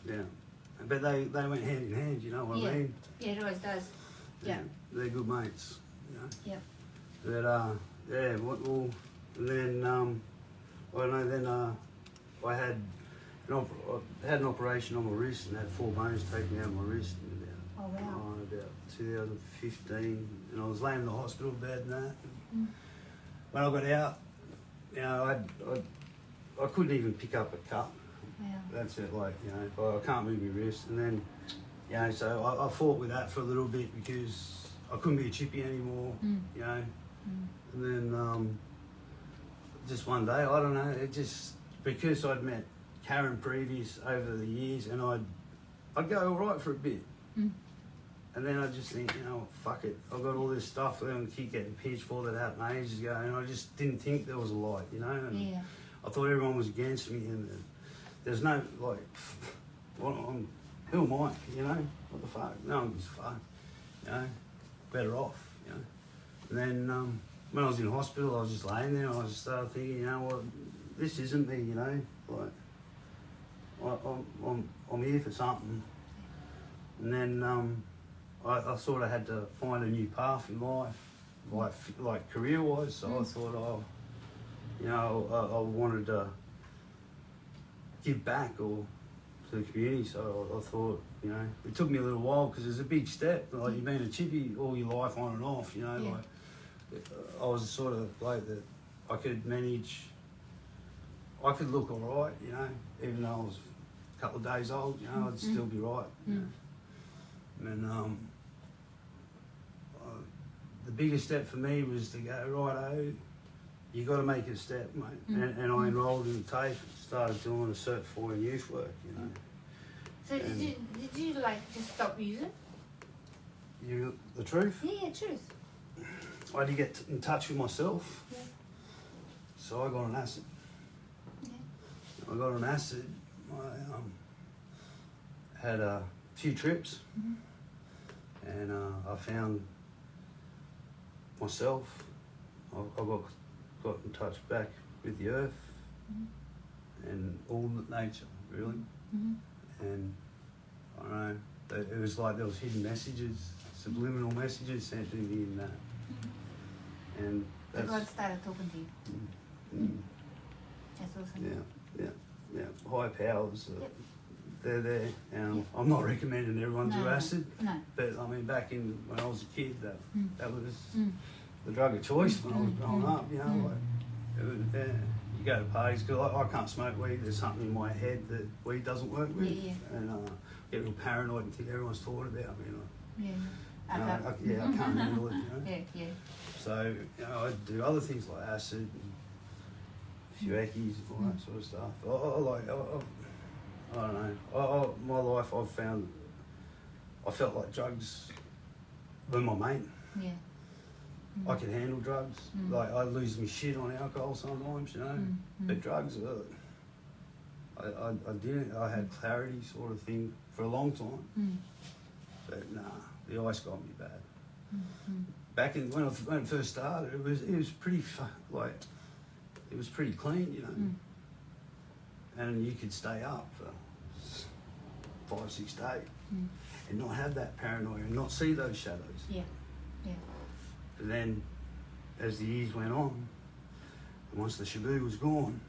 Yeah. But they went hand in hand, you know what I mean? Yeah, it always does. Yeah. They're good mates, you know? Yep. But, I had an operation on my wrist and had 4 bones taken out of my wrist in about 2015, and I was laying in the hospital bed and that. When I got out, you know, I couldn't even pick up a cup. Wow. That's it, like, you know, I can't move my wrist. And then, you know, so I fought with that for a little bit because I couldn't be a chippy anymore, you know. And then just one day, I don't know, it just, because I'd met Karen previous over the years, and I'd go all right for a bit. And then I just think, you know, fuck it. I've got all this stuff that I keep getting pinched for that happened ages ago, and I just didn't think there was a light, you know. And I thought everyone was against me, and there's no, like, who am I, you know? What the fuck? No one gives a fuck, you know? Better off, you know? And then when I was in hospital, I was just laying there, and I just started thinking, you know what, this isn't me, you know? Like, I'm here for something. And then I sort of had to find a new path in life, like career-wise. So I thought, you know, I wanted to give back to the community. So I thought, you know, it took me a little while because it's a big step. Like you've been a chippy all your life on and off, you know. Like I was sort of like that. I could manage. I could look all right, you know, even though I was a couple of days old, you know, I'd still be right. You know? And the biggest step for me was to go, righto, you got to make a step, mate. And I enrolled in TAFE, started doing a Cert 4 in youth work, you know. So did you like just stop using? The truth? Yeah, truth. I had to get in touch with myself. Yeah. So I got on acid. Yeah. I got on acid. I had a few trips, and I found myself. I got in touch back with the earth and all nature, really. And I don't know, it was like there was hidden messages, subliminal messages sent to me in that. And that's, God started talking to you. That's awesome. Yeah. High powers, they're there. And I'm not recommending everyone do acid, but I mean, back when I was a kid, that was the drug of choice when I was growing up. You know, like it was, you go to parties because I can't smoke weed. There's something in my head that weed doesn't work with, and I get real paranoid and think everyone's talking about me. I can't handle it. You know? So you know, I do other things like acid, and a few eckies, all that sort of stuff. I don't know. My life, I felt like drugs were my mate. Yeah. I could handle drugs. Like I lose my shit on alcohol sometimes, you know. But drugs, I didn't. I had clarity, sort of thing, for a long time. But nah, the ice got me bad. Back when it first started, it was pretty it was pretty clean, you know. and you could stay up for 5, 6 days and not have that paranoia and not see those shadows. Yeah. And then, as the years went on, and once the shaboo was gone,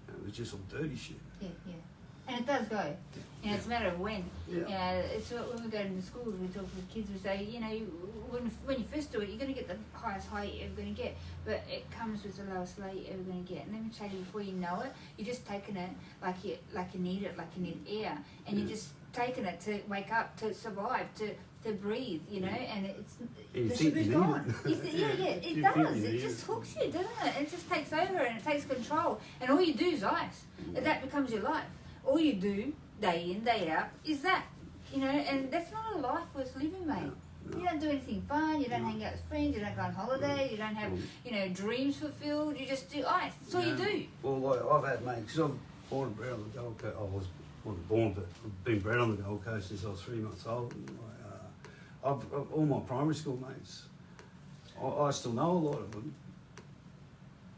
it was just all dirty shit. Yeah. And it does go. You know, it's a matter of when. Yeah. It's what, when we go to schools, we talk to the kids, we say, you know, when you first do it, you're going to get the highest height you're ever going to get, but it comes with the lowest low you're ever going to get. And let me tell you, before you know it, you're just taking it like you need it, like you need air, and you're just taking it to wake up, to survive, to breathe, you know, and it's You the think sugar's you gone. need it. It You does. think you It need just it. hooks you, doesn't it? It just takes over and it takes control, and all you do is ice. And that becomes your life. All you do, day in, day out, is that, you know, and that's not a life worth living, mate. No. You don't do anything fun, you don't hang out with friends, you don't go on holiday, you don't have, you know, dreams fulfilled, you just do ice. That's all you do. Well, like I've had mates, because I'm born and bred on the Gold Coast. I wasn't born, but I've been bred on the Gold Coast since I was 3 months old. And I've all my primary school mates, I still know a lot of them,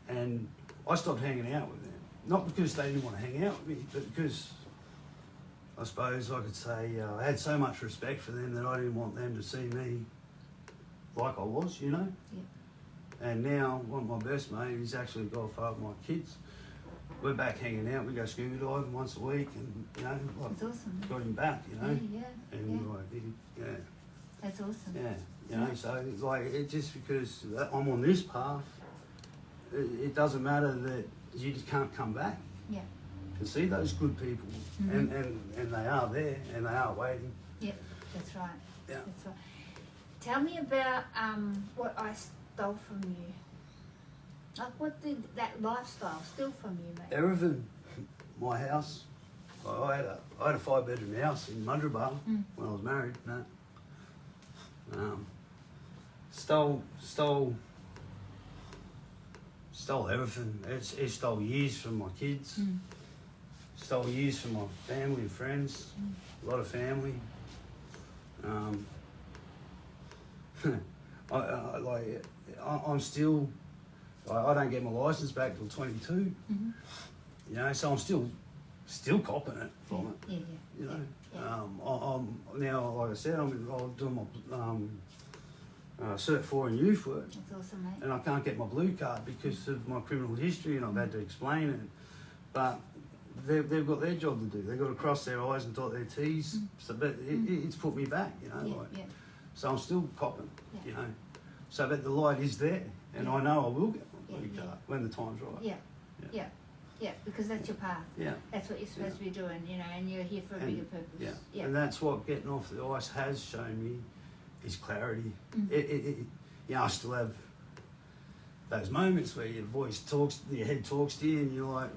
and I stopped hanging out with them. Not because they didn't want to hang out with me, but because I suppose I could say I had so much respect for them that I didn't want them to see me like I was, you know. Yeah. And now one of my best mates, he's actually the godfather of my kids. We're back hanging out. We go scuba diving once a week, and you know, like, That's awesome. got him back, you know. Yeah. Like, yeah, That's awesome. yeah, you know. So like, it just because I'm on this path, it doesn't matter that you just can't come back. Yeah. And see those good people, and they are there, and they are waiting. Yeah, that's right. Yeah. That's right. Tell me about what I stole from you. Like, what did that lifestyle steal from you, mate? Everything, my house. I had a 5-bedroom house in Mudgeeraba when I was married. Stole everything. It stole years from my kids. Stole years from my family and friends. A lot of family. I'm still. I don't get my license back till 22. You know, so I'm still copping it from it. Yeah. You know, I'm now, like I said, I'm doing my Cert 4 in youth work, That's awesome, mate. and I can't get my blue card because of my criminal history, and I've had to explain it. But they've got their job to do. They've got to cross their I's and dot their T's. So, but it's put me back, you know. So I'm still copping, you know. So that the light is there, and I know I will get my blue card when the time's right. Yeah, because that's your path. Yeah. That's what you're supposed to be doing, you know, and you're here for a bigger purpose. Yeah. And that's what getting off the ice has shown me is clarity. You know, I still have those moments where your voice talks, your head talks to you, and you're like,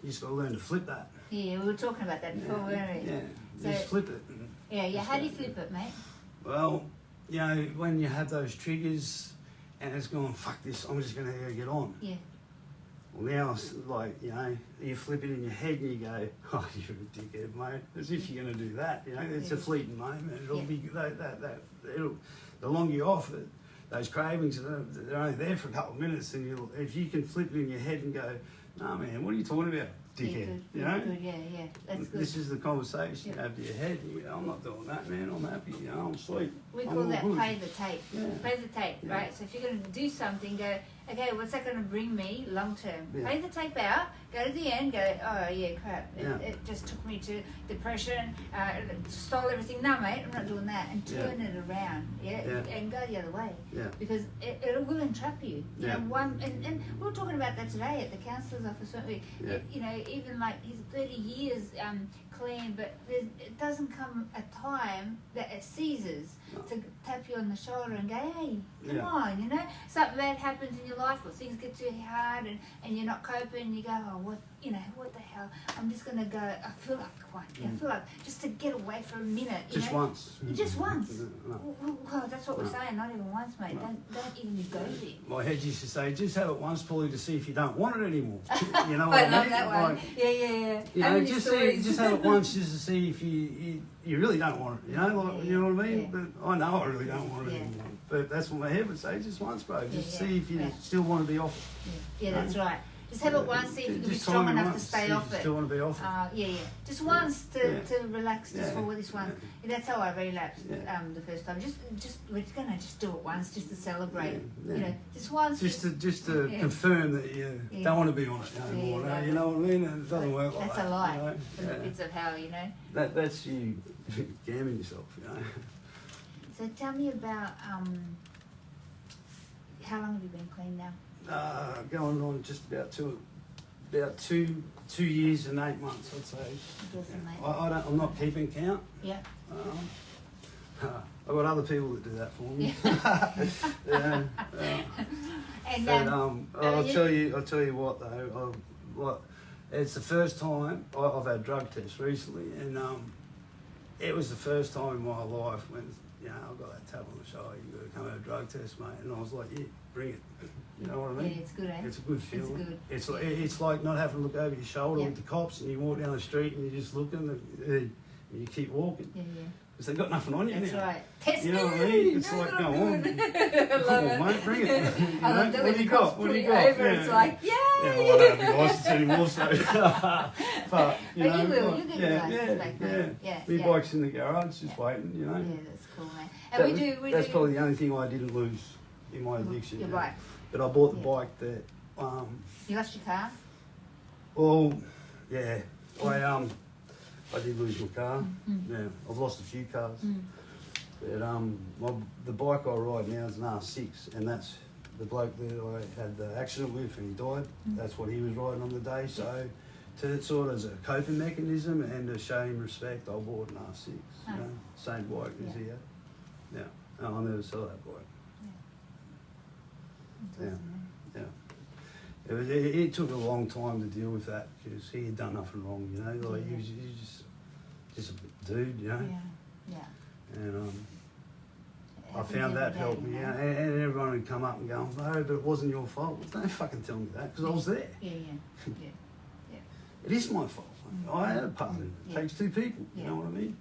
you just got to learn to flip that. Yeah, we were talking about that before, weren't we? Yeah, So, just flip it. Yeah. How do you flip it, mate? Well, you know, when you have those triggers and it's going, fuck this, I'm just going to get on. Yeah. Well, now it's like, you know, you flip it in your head and you go, oh, you're a dickhead, mate. As if you're going to do that, you know. It's a fleeting moment. It'll be the longer you're off it, those cravings, they're only there for a couple of minutes, and if you can flip it in your head and go, no, man, what are you talking about, dickhead? Yeah, you know? good, yeah. That's good. This is the conversation you have to your head. You go, I'm not doing that, man. I'm happy. You know, I'm sweet. We I'm call all that good. play the tape. Yeah. Play the tape, right? So if you're going to do something, go, okay, what's that going to bring me long term? Yeah. Play the tape out, go to the end, go, oh yeah, crap. Yeah. It just took me to depression, stole everything. No, mate, I'm not doing that. And turn it around, and go the other way. Yeah. Because it will entrap you. You Yeah. know, and we were talking about that today at the counsellor's office, weren't we? Yeah. You know, even like he's 30 years clean, but it doesn't come a time that it ceases to tap you on the shoulder and go, hey, come on, you know, something bad happens in your life or things get too hard and you're not coping and you go, oh, what the hell, I'm just going to go, I feel like one, I feel like just to get away for a minute, you Just know? once. Just once. No. Well, that's what we're saying, not even once, mate. Don't even go there. My head used to say, just have it once, Paulie, to see if you don't want it anymore. You know I what I love mean? that one. Like, Yeah. you How know, many stories? just have it once just to see if you really don't want it. You know, like, you know what I mean? Yeah. But I know I really don't want it anymore. But that's what my head would say, just once, bro. Just see if you still want to be off it. Yeah, that's right. Just have it once, see if you can be Just strong time it enough to once, stay see if off you it. still want to be off it. Yeah. Just once to relax, just Yeah. for this one. Yeah. That's how I relapsed Yeah. the first time. Just we're gonna just do it once, just to celebrate. Yeah. You know, just once. Just to Yeah. confirm that you Yeah. don't want to be on it anymore. Yeah, You know what I mean? And it doesn't work like That's that. a lie. You know? From the pits of hell, you know. That's you gamming yourself. You know. So tell me about how long have you been clean now? Going on just about two years and 8 months, I'd say. Awesome, mate. I'm not keeping count. Yeah. I've got other people that do that for me. And But I'll tell you what though. It's the first time I've had drug tests recently, and it was the first time in my life when I got that tap on the shoulder. You got to come have a drug test, mate. And I was like, yeah, bring it. You know what I mean? Yeah, it's good, eh? It's a good feeling. It's good. It's like not having to look over your shoulder Yeah. with the cops, and you walk down the street and you're just looking and you keep walking. Yeah. Because they've got nothing on you That's now. right. Test You know what I me! mean? It's No, like, no, go I'm on. good. Come on, mate, bring it. You I know? love that What when do the you cops got? What do pull you you got? over, it's like, yay! Yeah, well, I don't have a license anymore, so. But, But you will, like, you get your license back, mate. Yeah, My yeah. bike's in the garage, just waiting, you know. Yeah, that's cool, man. And That's probably the only thing I didn't lose in my addiction. Your you know. bike. But I bought the Yeah. bike that, You lost your car? well, yeah, I did lose my car. Yeah, I've lost a few cars. But the bike I ride now is an R6, and that's the bloke that I had the accident with, and he died. That's what he was riding on the day. So, to sort of as a coping mechanism and to show him respect, I bought an R6. You know, same bike as he had. Yeah, no, I'll never sell that bike. That's Yeah. awesome, man. Yeah. It took a long time to deal with that because he had done nothing wrong, you know. Like he was just a dude, you know. Yeah. And It I happens found that every helped day, me you know? out. And everyone would come up and go, "No, but it wasn't your fault." Well, don't fucking tell me that because I was there. Yeah. It is my fault. I had a part in it. It Yeah. takes two people. You Yeah. know what I mean?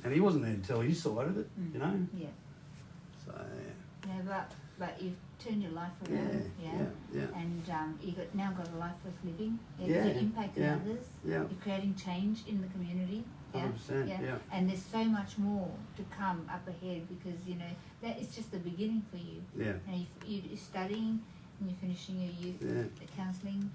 And he wasn't there to tell his side of it. You know. Yeah. So But you've turned your life around, yeah. and you now got a life worth living. Yeah, You're impacting yeah, others. yeah. You're creating change in the community. 100%, yeah. And there's so much more to come up ahead because that is just the beginning for you. Yeah. And you're studying and you're finishing your youth counselling,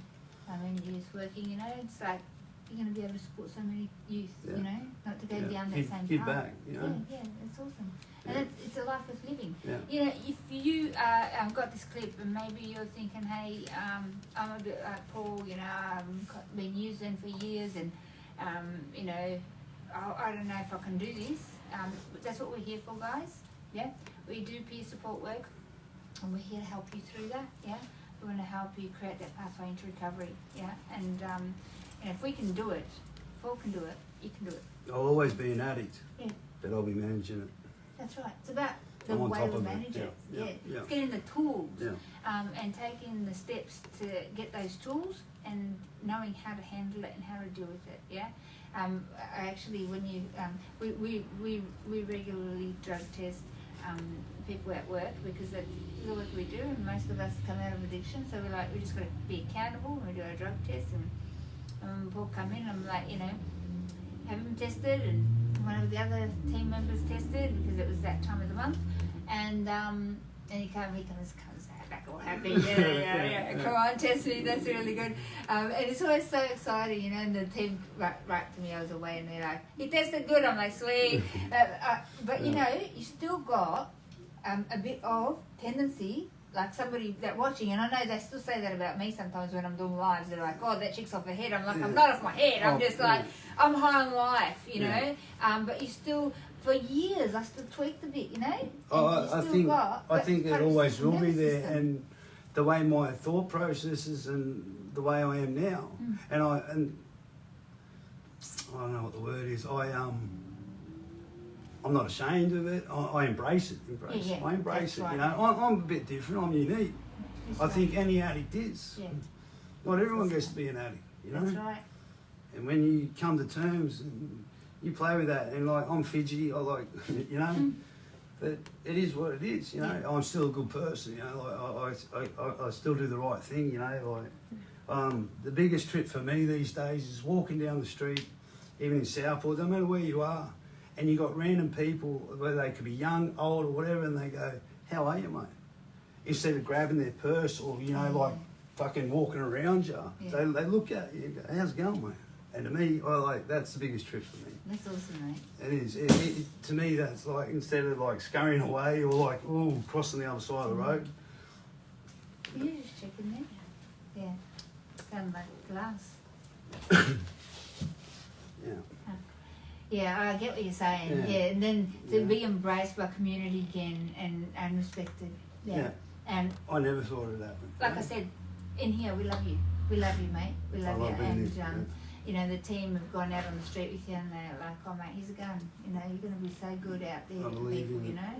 and you're just working. It's like you're going to be able to support so many youth. Yeah. Not to go down that same give path. back. You know. Yeah, that's awesome. And it's a life worth living. Yeah. If you got this clip and maybe you're thinking, hey, I'm a bit like Paul, I've been using for years and, I don't know if I can do this. That's what we're here for, guys. Yeah, we do peer support work and we're here to help you through that. Yeah, we want to help you create that pathway into recovery. Yeah, and if we can do it, if Paul can do it, you can do it. I'll always be an addict. Yeah. But I'll be managing it. That's right. It's about the I'm on way top we of it. manage it. Yeah. It's getting the tools Yeah. and taking the steps to get those tools and knowing how to handle it and how to deal with it. Yeah. Actually, when you we regularly drug test people at work because that's the work we do, and most of us come out of addiction. So we just got to be accountable when we do our drug test. And Paul come in, I'm like, have him tested, and one of the other team members tested because it was that time of the month, and he comes back all happy. Yeah. Come on, test me. That's really good. And it's always so exciting, And the team right to me, I was away, and they're like, "He tested good." I'm like, "Sweet," but you still got a bit of tendency. Like somebody that watching, and I know they still say that about me sometimes when I'm doing lives. They're like, "Oh, that chick's off her head." I'm like, "I'm not off my head. I'm just like, I'm high on life, But you still, for years, I still tweaked a bit, I think it always will be there, and the way my thought processes and the way I am now, and I don't know what the word is. I'm not ashamed of it. I embrace it. I embrace it. Right. I'm a bit different. I'm unique. I think any addict is. Yeah. Not everyone gets to be an addict. That's right. And when you come to terms and you play with that, and like I'm fidgety, I like, But it is what it is, you know. I'm still a good person, you know. Like I still do the right thing, you know. Like the biggest trip for me these days is walking down the street, even in Southport, no matter where you are, and you got random people, whether they could be young, old, or whatever, and they go, "How are you, mate?" Instead of grabbing their purse or like fucking walking around you, they look at you and go, "How's it going, mate?" And to me, that's the biggest trip for me. That's awesome, mate. It is. To me, that's like, instead of like scurrying away or like, crossing the other side of the road. Were you just checking there? Yeah. Sound like glass. Yeah. Yeah, I get what you're saying. Yeah, and then to be embraced by community again and respected. Yeah. And I never thought of that. like I said, in here, we love you. We love you, mate. We love you. And, you know, the team have gone out on the street with you and they're like, "Oh, mate, here's a gun. You know, you're going to be so good out there to people, you know."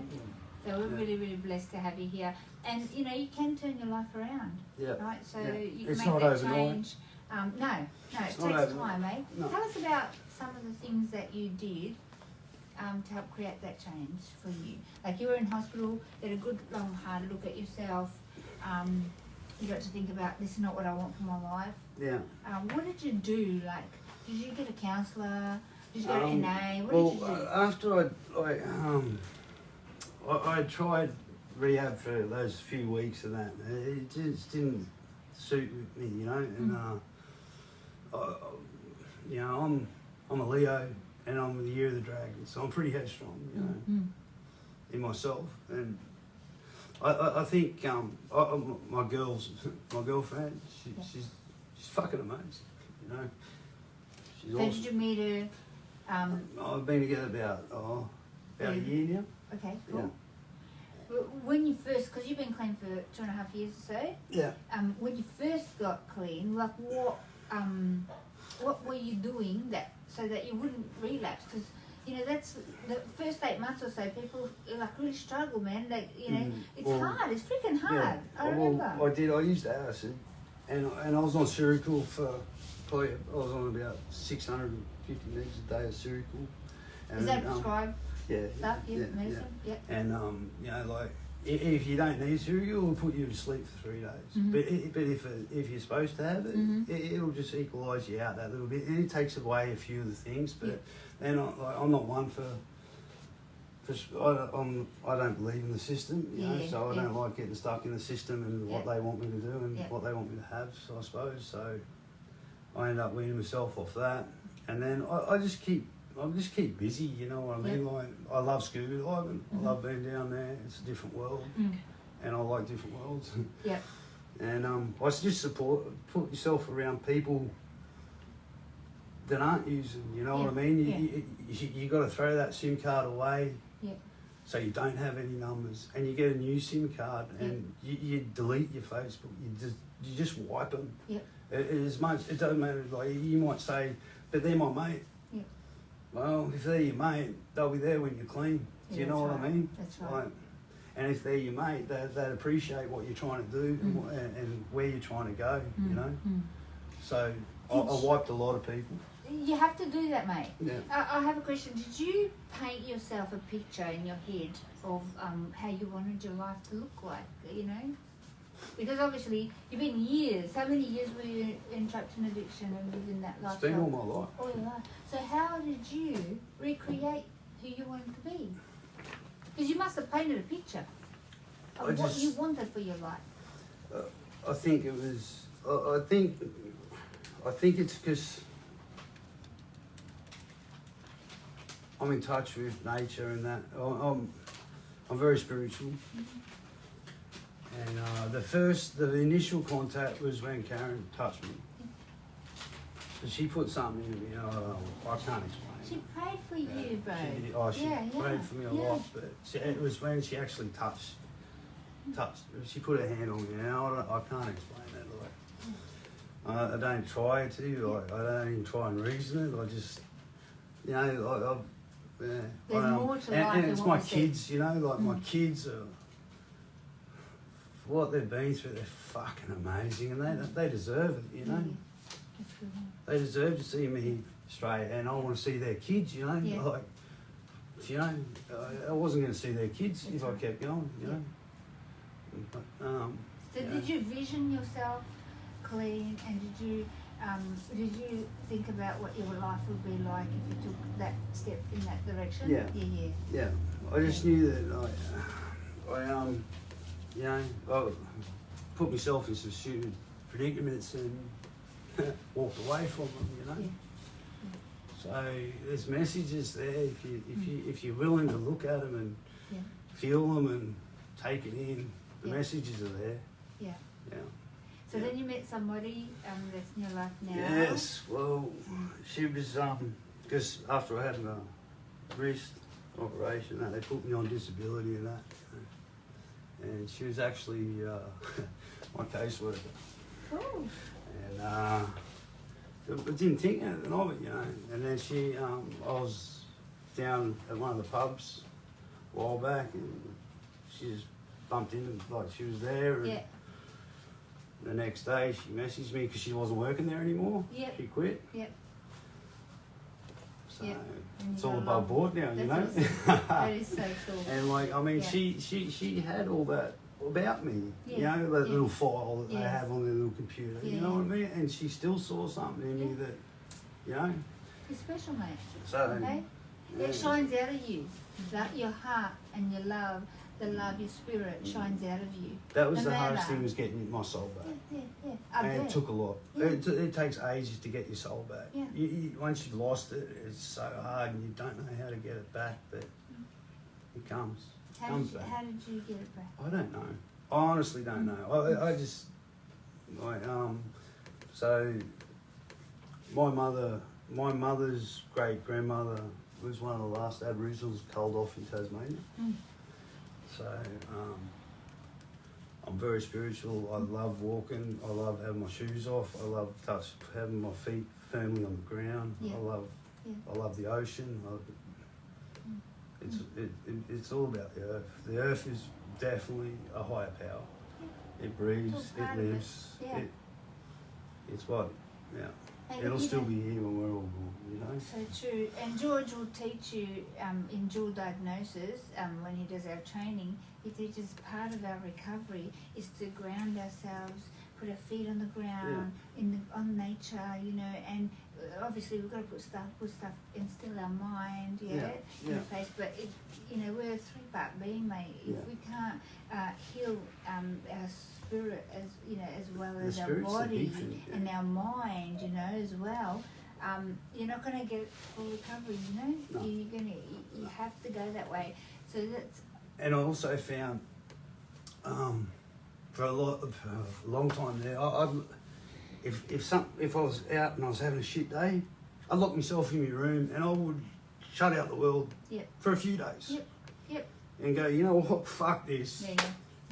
So we're really, really blessed to have you here. And, you know, you can turn your life around, right? So you can make that change. No, it takes time, mate. No. Tell us about some of the things that you did to help create that change for you. Like, you were in hospital, you had a good, long, hard look at yourself. You got to think about, this is not what I want for my life. Yeah. What did you do? Like, did you get a counsellor? Did you go to NA? What did you do? After I tried rehab for those few weeks of that, it just didn't suit me, you know. And you know, I'm a Leo, and I'm the year of the dragon, so I'm pretty headstrong, you know, in myself. And I think my girlfriend, she's fucking amazing, you know. She's awesome. Did you meet her? I've been together about a year now. Okay, cool. Yeah. When you first, because you've been clean for 2.5 years or so. Yeah. When you first got clean, like what were you doing so that you wouldn't relapse? Because you know, that's the first 8 months or so, people like really struggle, man. Like, you know, it's hard. It's freaking hard. Yeah. I remember. I used acid, and I was on Seroquel for probably, I was on about 650 mgs a day of Seroquel. Is that prescribed stuff? Yeah, medicine? Yeah. And you know, like, if you don't need Seroquel, we'll put you to sleep for 3 days. But if you're supposed to have it, it'll just equalise you out that little bit. And it takes away a few of the things, but then I'm not one for I don't believe in the system, you know, so I don't like getting stuck in the system and what they want me to do and what they want me to have, so I suppose. So I end up weaning myself off that, and then I just keep busy, you know what I mean? Like, I love scuba diving. I love being down there. It's a different world, and I like different worlds. And I just put yourself around people that aren't using. You know what I mean? You got to throw that SIM card away, so you don't have any numbers, and you get a new SIM card, and you delete your Facebook. You just wipe them. It doesn't matter. Like, you might say, but they're my mate. Well, if they're your mate, they'll be there when you're clean. Do you know what I mean? That's right. Like, and if they're your mate, they'd appreciate what you're trying to do and where you're trying to go, you know? So I wiped a lot of people. You have to do that, mate. Yeah. I have a question. Did you paint yourself a picture in your head of how you wanted your life to look like, you know? Because obviously, you've been years. How many years were you entrapped in addiction and lived in that lifestyle? It's been all my life. All your life. So how did you recreate who you wanted to be? Because you must have painted a picture of what you wanted for your life. I think it was. I think it's because I'm in touch with nature and that. I'm very spiritual. And the initial contact was when Karen touched me. So she put something in me, I can't explain. She prayed for you, bro. She prayed for me a lot, but it was when she actually touched. She put her hand on me, and I can't explain that. Like, I don't try to. I don't even try and reason it. I just, you know, There's more to life and it's than my what we kids, you know, like my kids are. What they've been through, they're fucking amazing, and they deserve it, you know. That's good. They deserve to see me straight, and I want to see their kids, you know. Like, you know, I wasn't going to see their kids if I kept going, you know. But, So did you vision yourself clean, and did you think about what your life would be like if you took that step in that direction? Yeah. Yeah. I just knew that I you know, I put myself in some stupid predicaments and walked away from them, you know. So there's messages there if you're willing to look at them and feel them and take it in. The messages are there. Yeah. Yeah. So then you met somebody that's in your life now. Yes. Well, she was because after I had my wrist operation, they put me on disability and that, and she was actually my caseworker. Cool. And I didn't think anything of it, you know. And then I was down at one of the pubs a while back, and she just bumped into, like, she was there. And the next day, she messaged me because she wasn't working there anymore. Yep. She quit. Yep. So it's all above board now, you know. Awesome. That is so cool. And like, I mean, she had all that about me, you know, that little file that they have on their little computer, you know what I mean? And she still saw something in me that, you know. You're special, mate. So, okay? It shines out of you. That your heart and your love, the love, your spirit shines out of you. That was the hardest thing, was getting my soul back. Yeah. And it took a lot. It takes ages to get your soul back. Yeah. Once you've lost it, it's so hard and you don't know how to get it back, but it comes. How did you get it back? I don't know. I honestly don't know. I just, so my mother's great grandmother was one of the last Aboriginals culled off in Tasmania. So I'm very spiritual. I love walking. I love having my shoes off. I love having my feet firmly on the ground. I love the ocean. It's all about the earth. The earth is definitely a higher power. It breathes, it lives. It's what, it'll still be here when we're all gone, you know. So true. And George will teach you in dual diagnosis, when he does our training, he teaches part of our recovery is to ground ourselves, put our feet on the ground, on nature, you know, and obviously we've got to put stuff and still our mind, in a place. But we're a three-part being, mate. If we can't heal our spirit as well as our body and our mind, as well, you're not going to get full recovery. No. You have to go that way. So that's. And I also found, for a long time there, if I was out and I was having a shit day, I'd lock myself in my room and I would shut out the world for a few days. And go, you know what? Fuck this.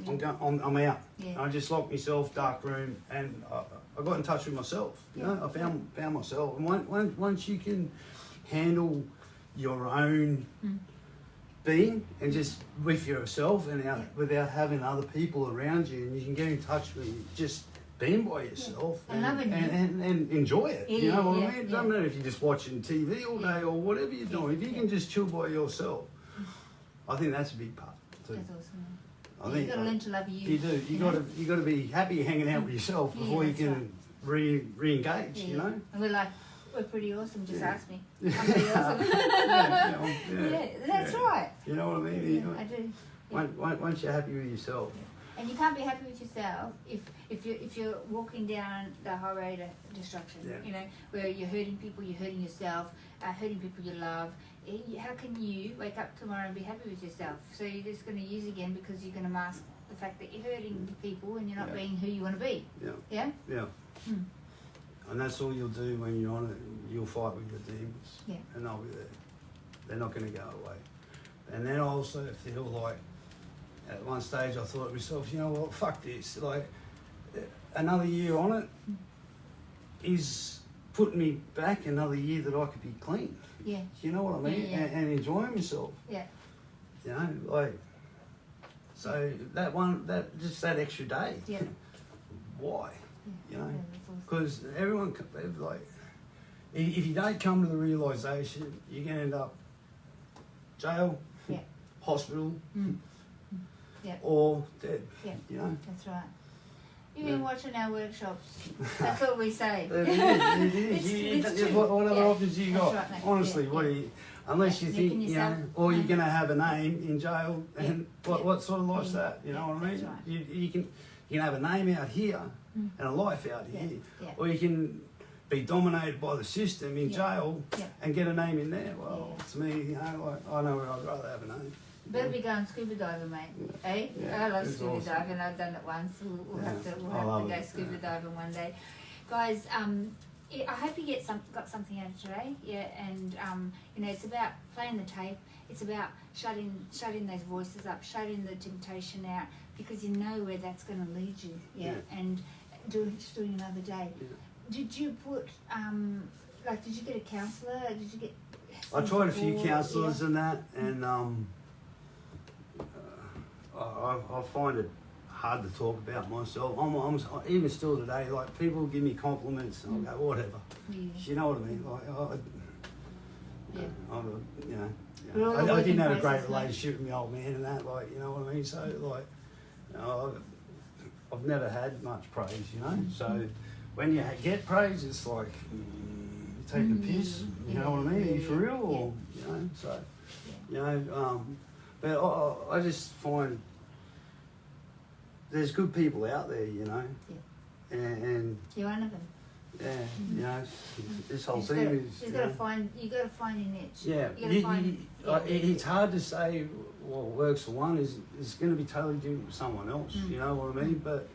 I'm out. I just locked myself, dark room, and I got in touch with myself. You know, I found myself. And once you can handle your own being and just with yourself and without having other people around you, and you can get in touch with just being by yourself and enjoy it. You know what I mean? It doesn't matter if you're just watching TV all day or whatever you're doing. If you can just chill by yourself, I think that's a big part too. That's awesome. I think you've got to learn to love you. You do. You got to be happy hanging out with yourself before you can re-engage. You know. And we're pretty awesome. Just ask me. I'm pretty awesome. That's right. You know what I mean? I do. Once you're happy with yourself. And you can't be happy with yourself if you're walking down the highway to destruction. Where you're hurting people, you're hurting yourself, hurting people you love. How can you wake up tomorrow and be happy with yourself? So you're just going to use again because you're going to mask the fact that you're hurting people and you're not being who you want to be. Yeah. And that's all you'll do when you're on it. You'll fight with your demons, and they'll be there. They're not going to go away. And then I also feel like, at one stage I thought to myself, you know what, fuck this. Like, another year on it is putting me back another year that I could be clean. You know what I mean? And enjoying myself. You know, like, so just that extra day. Why? You know, because everyone, like, if you don't come to the realisation, you're going to end up jail, Yeah. hospital, Yeah. or dead. Yeah. You know. That's right. You've been watching our workshops. That's what we say. It is. It's true. What other Yeah. options you That's got? right, mate. Honestly, Yeah, what yeah. do you? Unless you Yeah, think, making you know, yourself or you're known. going to have a name in jail, and what sort of life's Yeah. that? You know Yeah, what I mean? that's right. You can have a name out here and a life out Yeah, here, yeah. or you can be dominated by the system in Yeah. jail Yeah. and get a name in there. Well, Yeah. to me, you know, like, I know where I'd rather have a name. Better be going scuba diving, mate. Eh? Yeah, I love it's scuba awesome. diving. I've done it once. We'll have to, I love go it. scuba Yeah. diving one day, guys. I hope you got something out of today. Yeah, and you know, it's about playing the tape. It's about shutting those voices up, shutting the temptation out, because you know where that's going to lead you. Yeah, and just doing another day. Yeah. Did you put did you get a counsellor? Did you get? I tried a few support? counsellors and that, and I find it hard to talk about myself. I'm even still today, like people give me compliments, and I'll go whatever. Yeah. You know what I mean? Like, Yeah. You know, We're all I didn't have a working great process, mate. relationship with my old man and that, like, you know what I mean? So, like, you know, I've never had much praise, you know? So, when you get praise, it's like, you're taking a piss, you know what I mean? Are you for real? Or, you know, so, you know, but I just find there's good people out there, you know? And You're one of them. yeah, you know, this whole You thing is. got to find your niche. Yeah, You gotta find, it's hard to say what works for one is going to be totally different for someone else. You know what I mean? But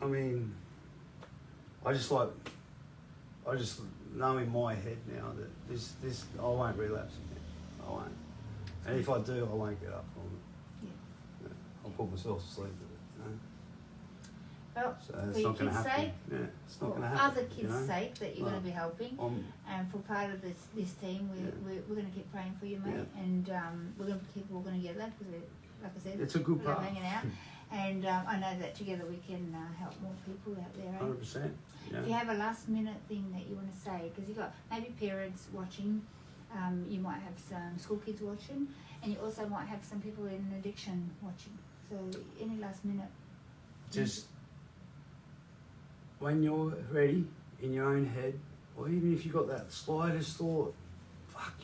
I mean, I just know in my head now that this I won't relapse again. I won't, and if I do, I won't get up from it. Yeah. I'll put myself to sleep with it. You know? Well, So for it's your not going to kids' happen. sake, Yeah, it's not for going to happen. other kids' you know? sake that you're going to be helping, and for part of this team, we're going to keep praying for you, mate, and we're going to keep working together because, like I said, It's a good we love part. hanging out, and I know that together we can help more people out there. Eh? 100%. Yeah. If you have a last minute thing that you want to say, because you've got maybe parents watching, you might have some school kids watching, and you also might have some people in addiction watching. So any last minute? Just when you're ready in your own head, or even if you've got that slightest thought,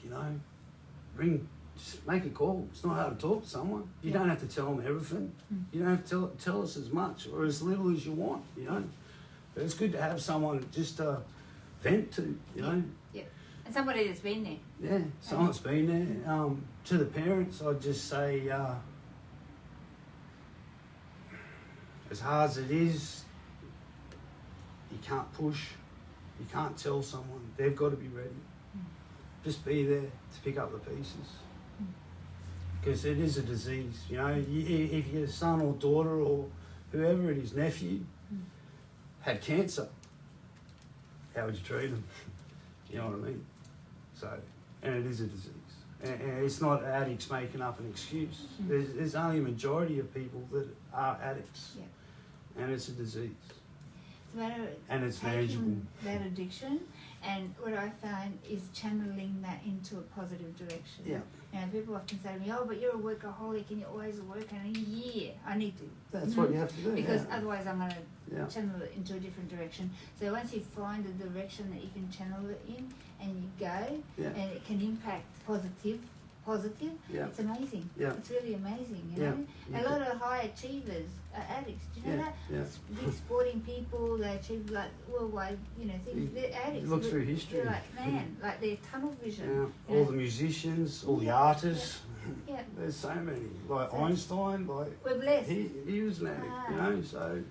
you know, just make a call. It's not hard to talk to someone. You don't have to tell them everything. You don't have to tell us as much or as little as you want, you know. But it's good to have someone just to vent to, you know. Yeah. And somebody that's been there. Yeah, someone's been there. To the parents, I'd just say, as hard as it is, you can't push, you can't tell someone. They've got to be ready. Just be there to pick up the pieces. Because it is a disease, you know. If your son or daughter or whoever it is, nephew, had cancer, how would you treat them? You know what I mean? So, and it is a disease. And it's not addicts making up an excuse. There's only a majority of people that are addicts. Yeah. And it's a disease. It's a matter of And it's manageable. taking that addiction, and what I found is channeling that into a positive direction. Yeah. You know, people often say to me, "Oh, but you're a workaholic and you're always working." Yeah, I need to. That's what you have to do. Because yeah. otherwise I'm going to Yeah. channel it into a different direction. So once you find a direction that you can channel it in and you go, Yeah. and it can impact positive, Yeah. it's amazing. Yeah. It's really amazing, you Yeah. know. Yeah. A lot of high achievers are addicts. Do you know Yeah. that? Yeah. Big sporting people, they achieve like worldwide, you know, things. They're addicts. Look through history. You're like, man, like they're tunnel vision. Yeah. you All know. the musicians, all the Yeah. artists. Yeah. There's so many. Like So- Einstein, like We're blessed. he was an addict, you know. So,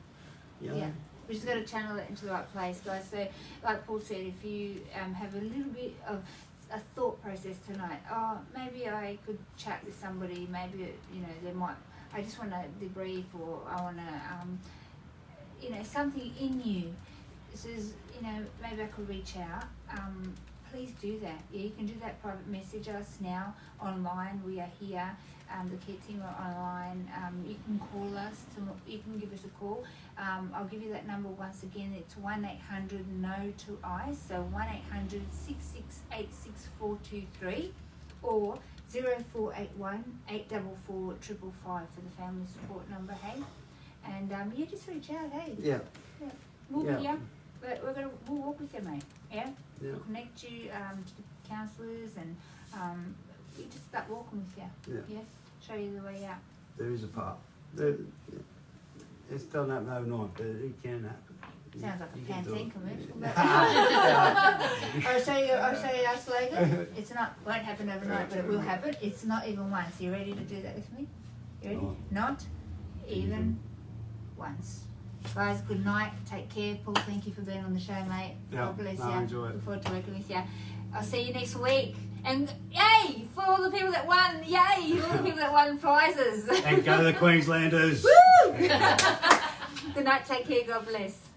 you know. Yeah, we just got to channel it into the right place, guys. So, like Paul said, if you have a little bit of a thought process tonight, oh, maybe I could chat with somebody, maybe, you know, they might, I just want to debrief, or I want to, you know, something in you says, you know, maybe I could reach out. Please do that. Yeah, you can do that. Private message us now online. We are here. The care team are online. You can call us. You can give us a call. I'll give you that number once again. It's 1-800-NO-TO-I. So 1-800-668-6423, or 0481 844 555 for the family support number, hey? And yeah, just reach out, hey? Yeah. We'll Yeah. be here. We'll walk with you, mate. Yeah? Yeah. We'll connect you to the counsellors and we just start walking with you. Yeah. Show you the way out. There is a part. It doesn't happen overnight, but it can happen. Sounds like a You can do Pantene it. commercial. Yeah. I'll show you our slogan. It's not won't happen overnight, but it will happen. It's not even once. You ready to do that with me? You ready? No. Not even once. Guys, good night. Take care. Paul, thank you for being on the show, mate. Yeah, God bless no, you. enjoy it. Look forward to working with you. I'll see you next week. And yay! For all the people that won, yay! For all the people that won prizes. And go to the Queenslanders. Woo! Good night. Take care. God bless.